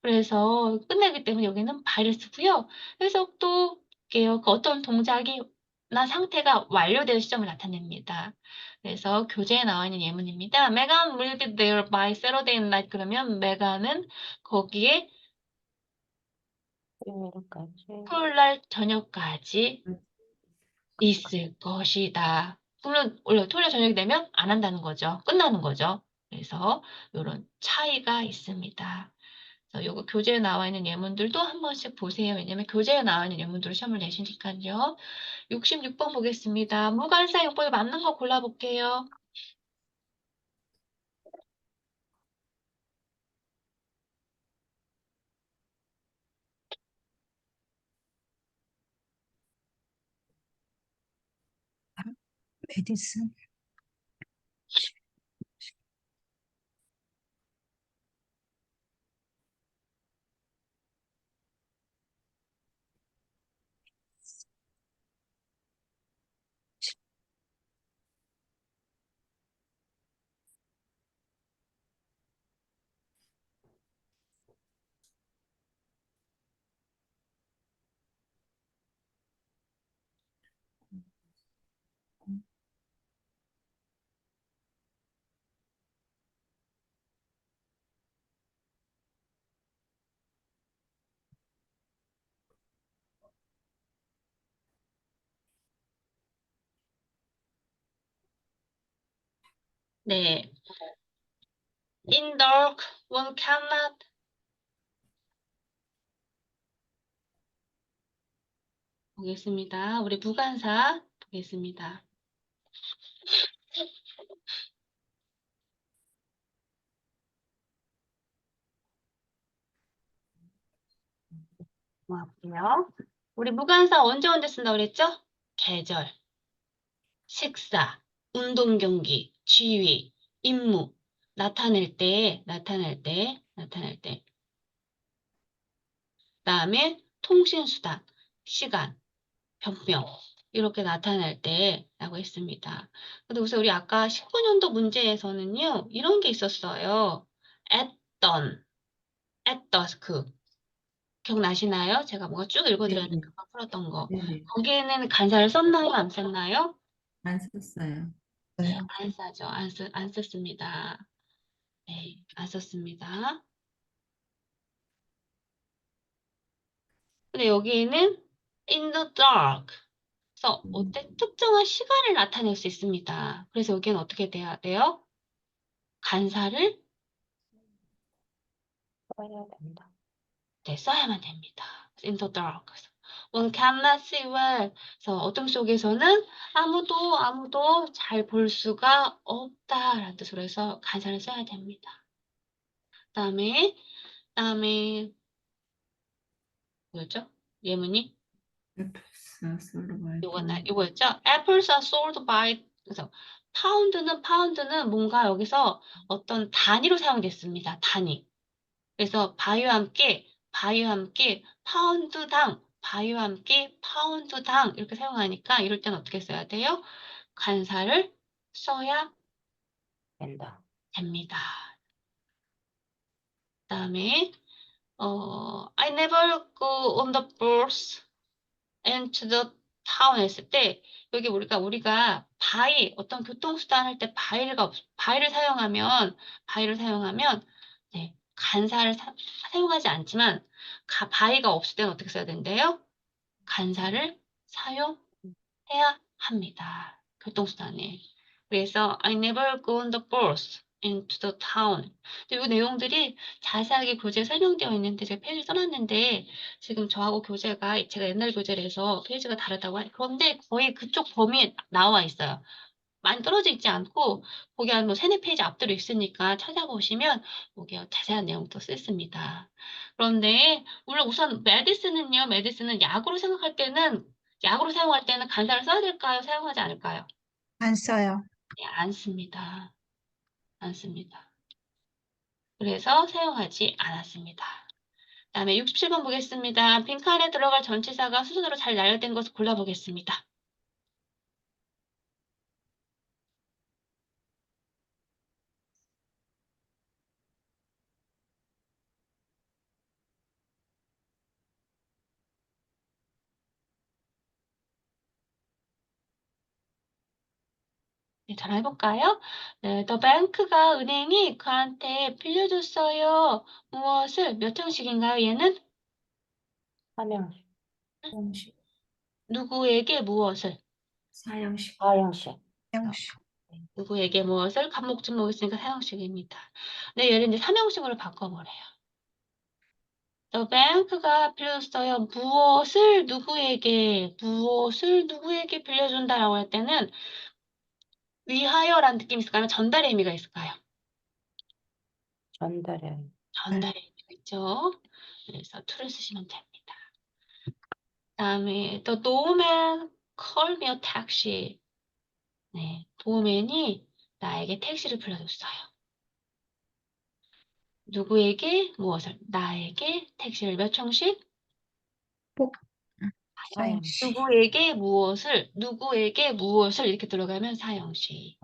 [SPEAKER 1] 그래서 끝내기 때문에 여기는 by를 쓰고요. 해석도 볼게요. 그 어떤 동작이나 상태가 완료되는 시점을 나타냅니다. 그래서 교재에 나와 있는 예문입니다. Megan will be there by Saturday night. 그러면 메간은 거기에
[SPEAKER 2] 토요일까지.
[SPEAKER 1] 토요일 날 저녁까지 있을 것이다. 물론 원래 토요일 저녁이 되면 안 한다는 거죠. 끝나는 거죠. 그래서 이런 차이가 있습니다. 그래서 요거 교재에 나와 있는 예문들도 한 번씩 보세요. 왜냐면 교재에 나와 있는 예문들로 시험을 내시니까요. 66번 보겠습니다. 무관사 용법에 맞는 거 골라볼게요.
[SPEAKER 5] 메디슨.
[SPEAKER 1] 네. In dark, one cannot. 보겠습니다. 우리 무관사 보겠습니다. 고맙고요. 우리 무관사 언제 쓴다고 그랬죠? 계절, 식사, 운동 경기, 지위, 임무, 나타낼 때. 그다음에 통신수단, 시간, 변명 이렇게 나타낼 때라고 했습니다. 근데 우선 우리 아까 19년도 문제에서는요. 이런 게 있었어요. at dusk. 기억나시나요? 제가 뭔가 쭉 읽어드렸는데 금방 풀었던 거.
[SPEAKER 3] 네네.
[SPEAKER 1] 거기에는 간사를 썼나요? 안 썼나요?
[SPEAKER 3] 안 썼어요.
[SPEAKER 1] 안 싸죠. 안 썼습니다. 네, 안 썼습니다. 근데 여기에는 in the dark. 그래서 어때? 특정한 시간을 나타낼 수 있습니다. 그래서 여기는 어떻게 돼야 돼요? 간사를
[SPEAKER 2] 써야 된다.
[SPEAKER 1] 네, 써야만 됩니다. In the dark. 그래서 One cannot see well. 그래서 어둠 속에서는 아무도 잘 볼 수가 없다라는 뜻으로 해서 간사를 써야 됩니다. 그다음에 뭐였죠? 예문이 요거였죠? Apples are sold by 그래서 파운드는 뭔가 여기서 어떤 단위로 사용됐습니다. 단위. 그래서 바이와 함께 파운드당 이렇게 사용하니까 이럴 때는 어떻게 써야 돼요? 간사를 써야
[SPEAKER 2] 된다.
[SPEAKER 1] 됩니다. 그다음에 I never go on the bus into the town 했을 때 여기 우리가 어떤 교통수단 할 때 바이를 사용하면 네, 간사를 사용하지 않지만 바이가 없을 때는 어떻게 써야 된대요? 간사를 사용해야 합니다. 교통수단에. 그래서 I never go on the bus into the town. 이 내용들이 자세하게 교재에 설명되어 있는데 제가 페이지 써놨는데 지금 저하고 교재가 제가 옛날 교재라서 페이지가 다르다고 그런데 거의 그쪽 범위에 나와 있어요. 많이 떨어져 있지 않고 거기 한 뭐 세네 페이지 앞뒤로 있으니까 찾아보시면 거기 자세한 내용도 쓰습니다. 그런데 물론 우선 메디슨은 약으로 사용할 때는 간사를 써야 될까요? 사용하지 않을까요?
[SPEAKER 5] 안 써요.
[SPEAKER 1] 네, 안 씁니다. 안 씁니다. 그래서 사용하지 않았습니다. 그다음에 67번 보겠습니다. 빈칸에 들어갈 전치사가 수순으로 잘 나열된 것을 골라보겠습니다. 네, 잘 해볼까요? 네, The Bank가 은행이 그한테 빌려줬어요. 무엇을? 몇 형식인가요? 얘는
[SPEAKER 2] 삼형식,
[SPEAKER 5] 형식,
[SPEAKER 1] 누구에게 무엇을?
[SPEAKER 3] 사형식.
[SPEAKER 2] 사형식,
[SPEAKER 5] 형식.
[SPEAKER 1] 누구에게 무엇을? 간목증목 있으니까 사형식입니다. 네, 얘를 이제 삼형식으로 바꿔보래요. The Bank가 빌려줬어요. 무엇을 누구에게 빌려준다라고 할 때는 위하여라는 느낌이 있을까요? 전달의 의미가 있을까요?
[SPEAKER 2] 전달해.
[SPEAKER 1] 전달의 의미가 있죠. 그래서 to를 쓰시면 됩니다. 그다음에 The doorman called me a taxi. 네, 도어맨이 나에게 택시를 불러줬어요. 누구에게 무엇을? 나에게 택시를 몇 형식?
[SPEAKER 5] 사형식.
[SPEAKER 1] 누구에게 무엇을 이렇게 들어가면 사형식.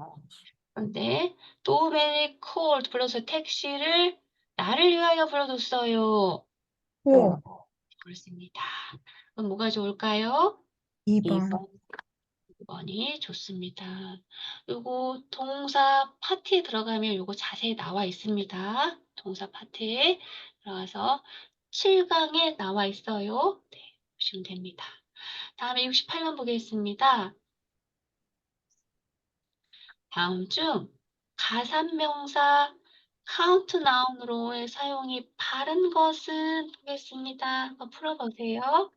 [SPEAKER 1] 그런데 도어맨이 called 불러서 택시를 나를 위하여 불러줬어요.
[SPEAKER 5] 오,
[SPEAKER 1] 그렇습니다. 그럼 뭐가 좋을까요?
[SPEAKER 5] 2번.
[SPEAKER 2] 2번,
[SPEAKER 1] 2번이 좋습니다. 요거 동사 파트에 들어가면 요거 자세히 나와 있습니다. 동사 파트에 들어가서 7강에 나와 있어요. 네, 보시면 됩니다. 다음에 68번 보겠습니다. 다음 중 가산명사 countdown으로의 사용이 바른 것은 보겠습니다. 한번 풀어보세요.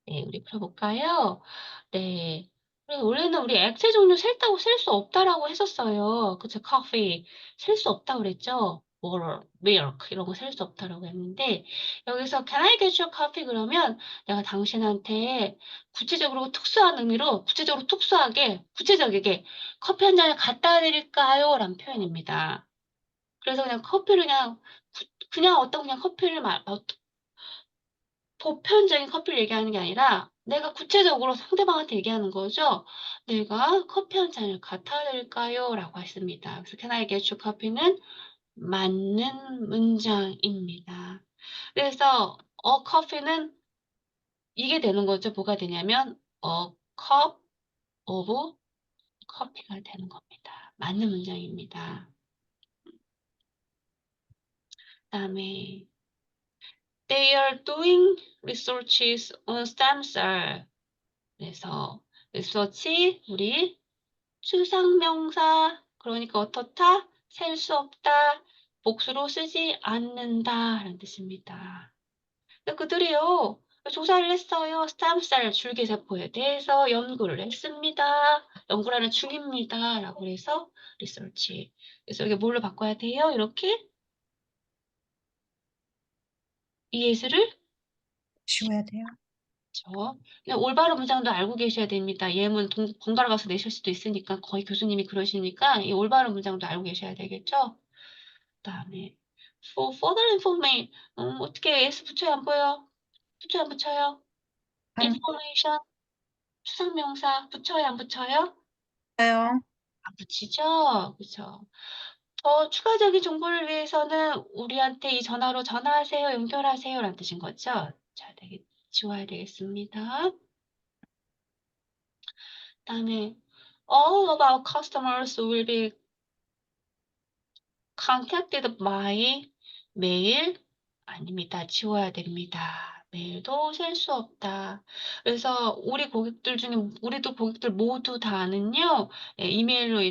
[SPEAKER 1] 네, 우리 풀어볼까요? 네. 그래서 원래는 우리 액체 종류 셀 수 없다라고 했었어요. 그쵸? coffee 셀 수 없다고 그랬죠? water, milk 이런 거 셀 수 없다라고 했는데 여기서 can I get your coffee 그러면 내가 당신한테 구체적으로 특수하게 커피 한 잔을 갖다 드릴까요? 라는 표현입니다. 그래서 그냥 커피를 그냥 어떤 그냥 커피를 보편적인 커피를 얘기하는 게 아니라 내가 구체적으로 상대방한테 얘기하는 거죠. 내가 커피 한 잔을 갖다 드릴까요? 라고 했습니다. 그래서 Can I get you coffee는 맞는 문장입니다. 그래서 커피는 이게 되는 거죠. 뭐가 되냐면 cup of coffee가 되는 겁니다. 맞는 문장입니다. 그다음에 They are doing researches on stem cell. 그래서 research 우리 추상명사 그러니까 어떻다? 셀 수 없다. 복수로 쓰지 않는다라는 뜻입니다. 그들이요 조사를 했어요. 스템셀 줄기세포에 대해서 연구를 했습니다. 연구를 하는 중입니다라고 해서 research. 그래서 이게 뭘로 바꿔야 돼요? 이렇게 이 예술을
[SPEAKER 5] 지워야 돼요.
[SPEAKER 1] 그렇죠. 그냥 올바른 문장도 알고 계셔야 됩니다. 예문 번갈아 가서 내실 수도 있으니까 거의 교수님이 그러시니까 이 올바른 문장도 알고 계셔야 되겠죠. 그다음에 for further information 어떻게 s 붙여요 안 보여? 붙여요 안 붙여요?
[SPEAKER 5] 안
[SPEAKER 1] information 추상명사 붙여요 안 붙여요?
[SPEAKER 5] 써요.
[SPEAKER 1] 안 붙이죠. 그렇죠. 더 추가적인 정보를 위해서는 우리한테 이 전화로 전화하세요, 연결하세요라는 뜻인 거죠. 자, 지워야 되겠습니다. 그다음에 all of our customers will be contacted by mail 아닙니다. 지워야 됩니다. 메일도 셀 수 없다. 그래서 우리도 고객들 모두 다는요, 메일로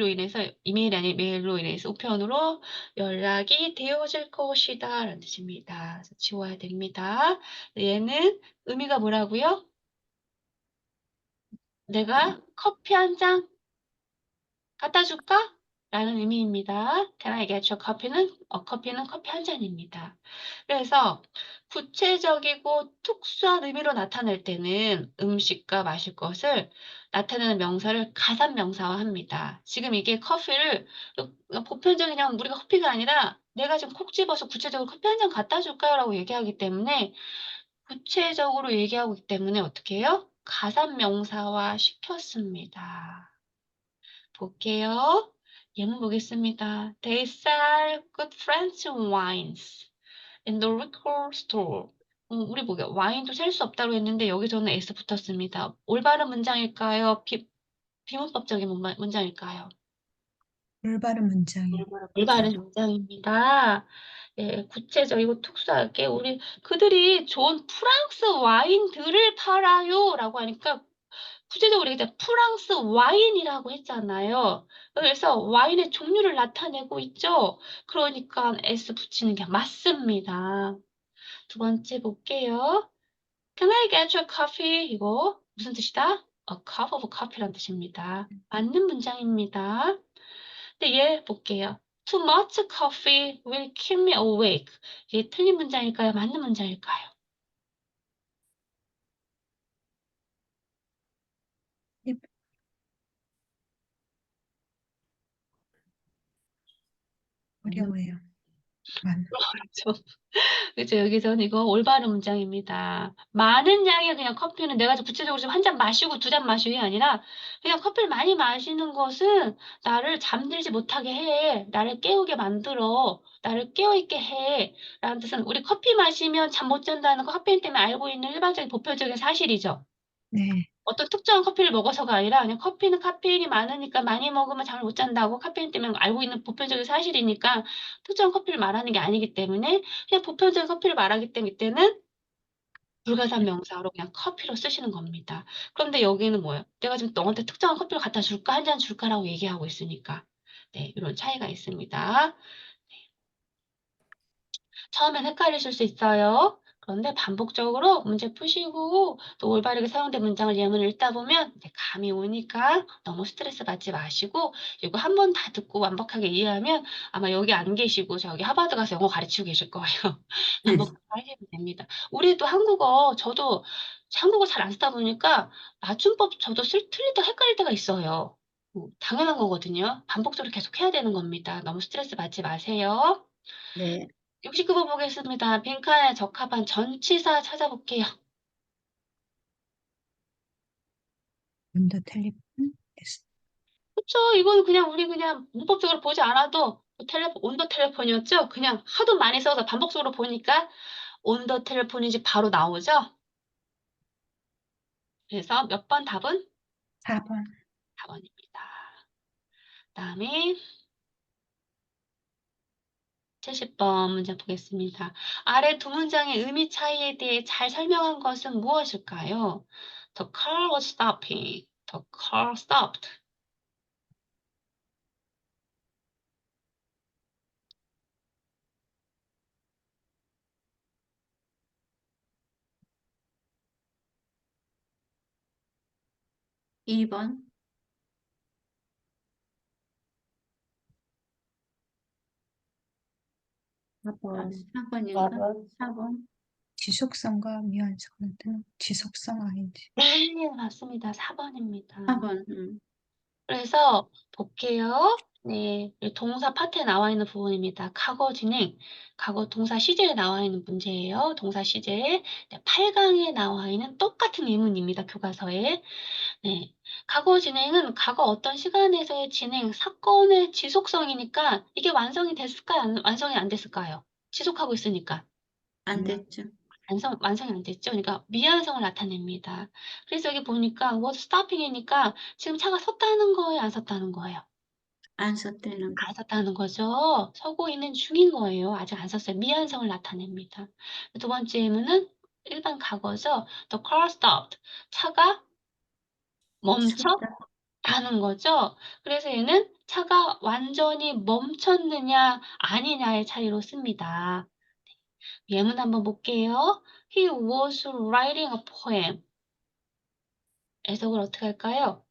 [SPEAKER 1] 인해서, 이메일이 아닌 메일로 인해서 우편으로 연락이 되어질 것이다. 라는 뜻입니다. 그래서 지워야 됩니다. 얘는 의미가 뭐라고요? 내가 커피 한 잔 갖다 줄까? 라는 의미입니다. Can I get you coffee는 커피는 커피 한 잔입니다. 그래서 구체적이고 특수한 의미로 나타낼 때는 음식과 마실 것을 나타내는 명사를 가산명사화합니다. 지금 이게 커피를 보편적인 그냥 우리가 커피가 아니라 내가 지금 콕 집어서 구체적으로 커피 한 잔 갖다 줄까요? 라고 얘기하기 때문에 구체적으로 얘기하고 있기 때문에 어떻게 해요? 가산명사화 시켰습니다. 볼게요. 예문 보겠습니다. They sell good French wines in the liquor store. 우리 보게 와인도 셀 수 없다고 했는데 여기서는 s 붙었습니다. 올바른 문장일까요? 비문법적인 문장일까요?
[SPEAKER 5] 올바른 문장이요.
[SPEAKER 1] 올바른 문장입니다. 예, 구체적이고 특수하게 그들이 좋은 프랑스 와인들을 팔아요라고 하니까 구체적으로 얘기해 프랑스 와인이라고 했잖아요. 그래서 와인의 종류를 나타내고 있죠. 그러니까 S 붙이는 게 맞습니다. 두 번째 볼게요. Can I get you coffee? 이거 무슨 뜻이다? A cup of coffee란 뜻입니다. 맞는 문장입니다. 근데 얘 볼게요. Too much coffee will keep me awake. 이게 틀린 문장일까요? 맞는 문장일까요?
[SPEAKER 5] 어려워요.
[SPEAKER 1] 그렇죠. 그죠. 여기서는 이거 올바른 문장입니다. 많은 양의 그냥 커피는 내가 구체적으로 지금 한 잔 마시고 두 잔 마시기 아니라 그냥 커피를 많이 마시는 것은 나를 잠들지 못하게 해. 나를 깨우게 만들어. 나를 깨어있게 해. 라는 뜻은 우리 커피 마시면 잠 못 잔다는 거 카페인 때문에 알고 있는 일반적인 보편적인 사실이죠.
[SPEAKER 5] 네.
[SPEAKER 1] 어떤 특정한 커피를 먹어서가 아니라 그냥 커피는 카페인이 많으니까 많이 먹으면 잠을 못 잔다고 카페인 때문에 알고 있는 보편적인 사실이니까 특정한 커피를 말하는 게 아니기 때문에 그냥 보편적인 커피를 말하기 때문에 이때는 불가산 명사로 그냥 커피로 쓰시는 겁니다. 그런데 여기는 뭐예요? 내가 지금 너한테 특정한 커피를 갖다 줄까? 한 잔 줄까라고 얘기하고 있으니까. 네, 이런 차이가 있습니다. 처음엔 헷갈리실 수 있어요. 그런데 반복적으로 문제 푸시고 또 올바르게 사용된 문장을 예문을 읽다 보면 이제 감이 오니까 너무 스트레스 받지 마시고 이거 한 번 다 듣고 완벽하게 이해하면 아마 여기 안 계시고 저기 하버드 가서 영어 가르치고 계실 거예요. 반복 하시면 됩니다. 우리도 저도 한국어 잘 안 쓰다 보니까 맞춤법 저도 틀릴 때 헷갈릴 때가 있어요. 당연한 거거든요. 반복적으로 계속 해야 되는 겁니다. 너무 스트레스 받지 마세요.
[SPEAKER 4] 네.
[SPEAKER 1] 69번 보겠습니다. 빈칸에 적합한 전치사 찾아볼게요.
[SPEAKER 5] 온더 텔레폰
[SPEAKER 1] 그쵸? 이건 그냥 우리 그냥 문법적으로 보지 않아도 온더 텔레폰이었죠? 그냥 하도 많이 써서 반복적으로 보니까 온더 텔레폰인지 바로 나오죠? 그래서 몇 번 답은
[SPEAKER 5] 4번
[SPEAKER 1] 4번입니다. 그다음에 70번 문제 보겠습니다. 아래 두 문장의 의미 차이에 대해 잘 설명한 것은 무엇일까요? The car was stopping. The car stopped.
[SPEAKER 4] 이 번
[SPEAKER 2] 4번.
[SPEAKER 4] 4번인가?
[SPEAKER 2] 4번.
[SPEAKER 4] 4번.
[SPEAKER 5] 지속성과 미완성을 뜻하는 지속성 아닌지
[SPEAKER 1] 네, 맞습니다. 4번입니다.
[SPEAKER 4] 4번.
[SPEAKER 1] 그래서 볼게요. 네, 이 동사 파트에 나와 있는 부분입니다. 과거 진행, 과거 동사 시제에 나와 있는 문제예요. 동사 시제에 8강에 나와 있는 똑같은 예문입니다. 교과서에. 네, 과거 진행은 과거 어떤 시간에서의 진행, 사건의 지속성이니까 이게 완성이 됐을까요? 완성이 안 됐을까요? 지속하고 있으니까.
[SPEAKER 4] 안 됐죠.
[SPEAKER 1] 완성이 안 됐죠. 그러니까 미완성을 나타냅니다. 그래서 여기 보니까 was stopping이니까 지금 차가 섰다는 거예요, 안 섰다는 거예요?
[SPEAKER 4] 안 썼다는 거.
[SPEAKER 1] 안 섰다는 거죠. 서고 있는 중인 거예요. 아직 안 섰어요. 미완성을 나타냅니다. 두 번째 의문은 일반 과거죠. The car stopped. 차가
[SPEAKER 4] 섰다.
[SPEAKER 1] 멈췄다는 거죠. 그래서 얘는 차가 완전히 멈췄느냐 아니냐의 차이로 씁니다. 예문 한번 볼게요. He was writing a poem. 해석을 어떻게 할까요?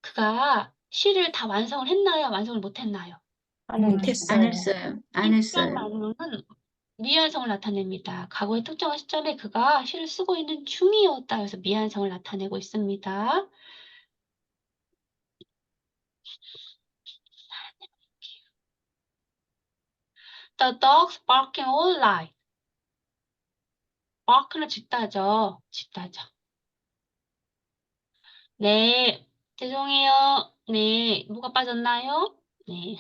[SPEAKER 1] 그가 시를 다 완성을 했나요? 완성을 못 했나요?
[SPEAKER 2] 하는
[SPEAKER 5] 못했어요.
[SPEAKER 4] 안 했어요. 안 했어요.
[SPEAKER 1] 시점만으로는 미완성을 나타냅니다. 과거의 특정한 시점에 그가 시를 쓰고 있는 중이었다. 그래서 미완성을 나타내고 있습니다. The dogs barking all night. bark는 짖다죠. 짖다죠. 네, 죄송해요. 네, 뭐가 빠졌나요? 네.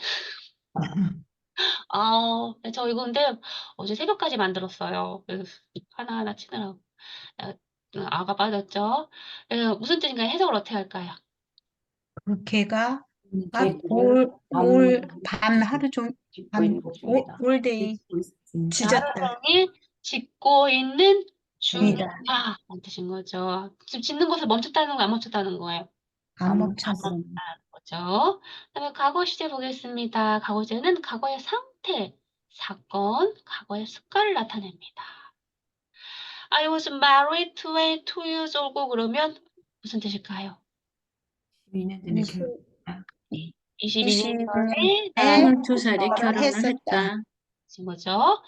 [SPEAKER 1] 저 이거 근데 어제 새벽까지 만들었어요. 그래서 하나하나 치느라고. 아가 빠졌죠? 무슨 뜻인가요? 해석을 어떻게 할까요?
[SPEAKER 5] 그 개가
[SPEAKER 2] 개들은
[SPEAKER 5] 밤 하루 종일
[SPEAKER 2] 짓고 있는 것입니다.
[SPEAKER 5] 올데이
[SPEAKER 1] 하루
[SPEAKER 5] 짖었다.
[SPEAKER 1] 종일 짖고 있는
[SPEAKER 5] 중이다.
[SPEAKER 1] 중이다. 라는 뜻인 거죠. 지금 짖는 것을 멈췄다는 거, 안 멈췄다는 거예요?
[SPEAKER 5] 안 멈췄어.
[SPEAKER 1] 거죠. 그다음에 과거 시제 보겠습니다. 과거 시제는 과거의 상태, 사건, 과거의 습관을 나타냅니다. I was married to a 2 years old 그러면 무슨 뜻일까요?
[SPEAKER 7] 2년 전에 결혼했다.
[SPEAKER 1] 22년
[SPEAKER 5] 22년
[SPEAKER 1] 전에
[SPEAKER 5] 에
[SPEAKER 4] 22살에 결혼을
[SPEAKER 5] 결혼했었다.
[SPEAKER 4] 했다.
[SPEAKER 1] 신 거죠.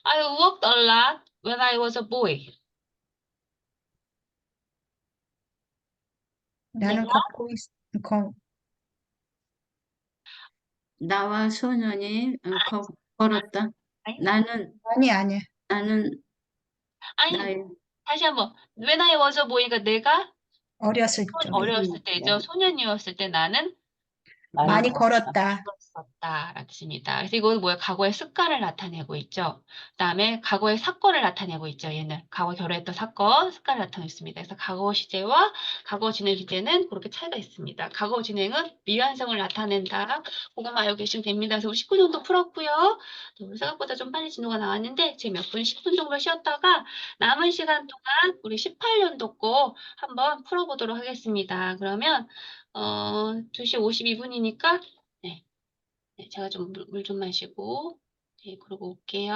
[SPEAKER 1] I worked a lot when I was a boy.
[SPEAKER 5] 나는
[SPEAKER 1] 내가
[SPEAKER 4] 나와 소년이 걸었다.
[SPEAKER 1] 아니,
[SPEAKER 4] 나는
[SPEAKER 5] 아니야.
[SPEAKER 1] 아니
[SPEAKER 4] 나의
[SPEAKER 1] 다시 한번 when I was a boy가 내가
[SPEAKER 5] 어렸을 적
[SPEAKER 1] 어렸을 때죠. 소년이었을 때 나는
[SPEAKER 5] 많이 걸었다.
[SPEAKER 1] 라는 뜻입니다. 그래서 이거는 뭐야? 과거의 습관을 나타내고 있죠. 그다음에 과거의 사건을 나타내고 있죠. 얘는 과거 결혼했던 사건, 습관을 나타내고 있습니다. 그래서 과거 시제와 과거 진행 시제는 그렇게 차이가 있습니다. 과거 진행은 미완성을 나타낸다. 그것만 알고 계시면 됩니다. 그래서 우리 19 정도 풀었고요. 생각보다 좀 빨리 진도가 나왔는데 제 몇 분 10분 정도 쉬었다가 남은 시간 동안 우리 18년도 거 한번 풀어보도록 하겠습니다. 그러면 2시 52분이니까 네, 제가 좀 물 좀 마시고 네, 그러고 올게요.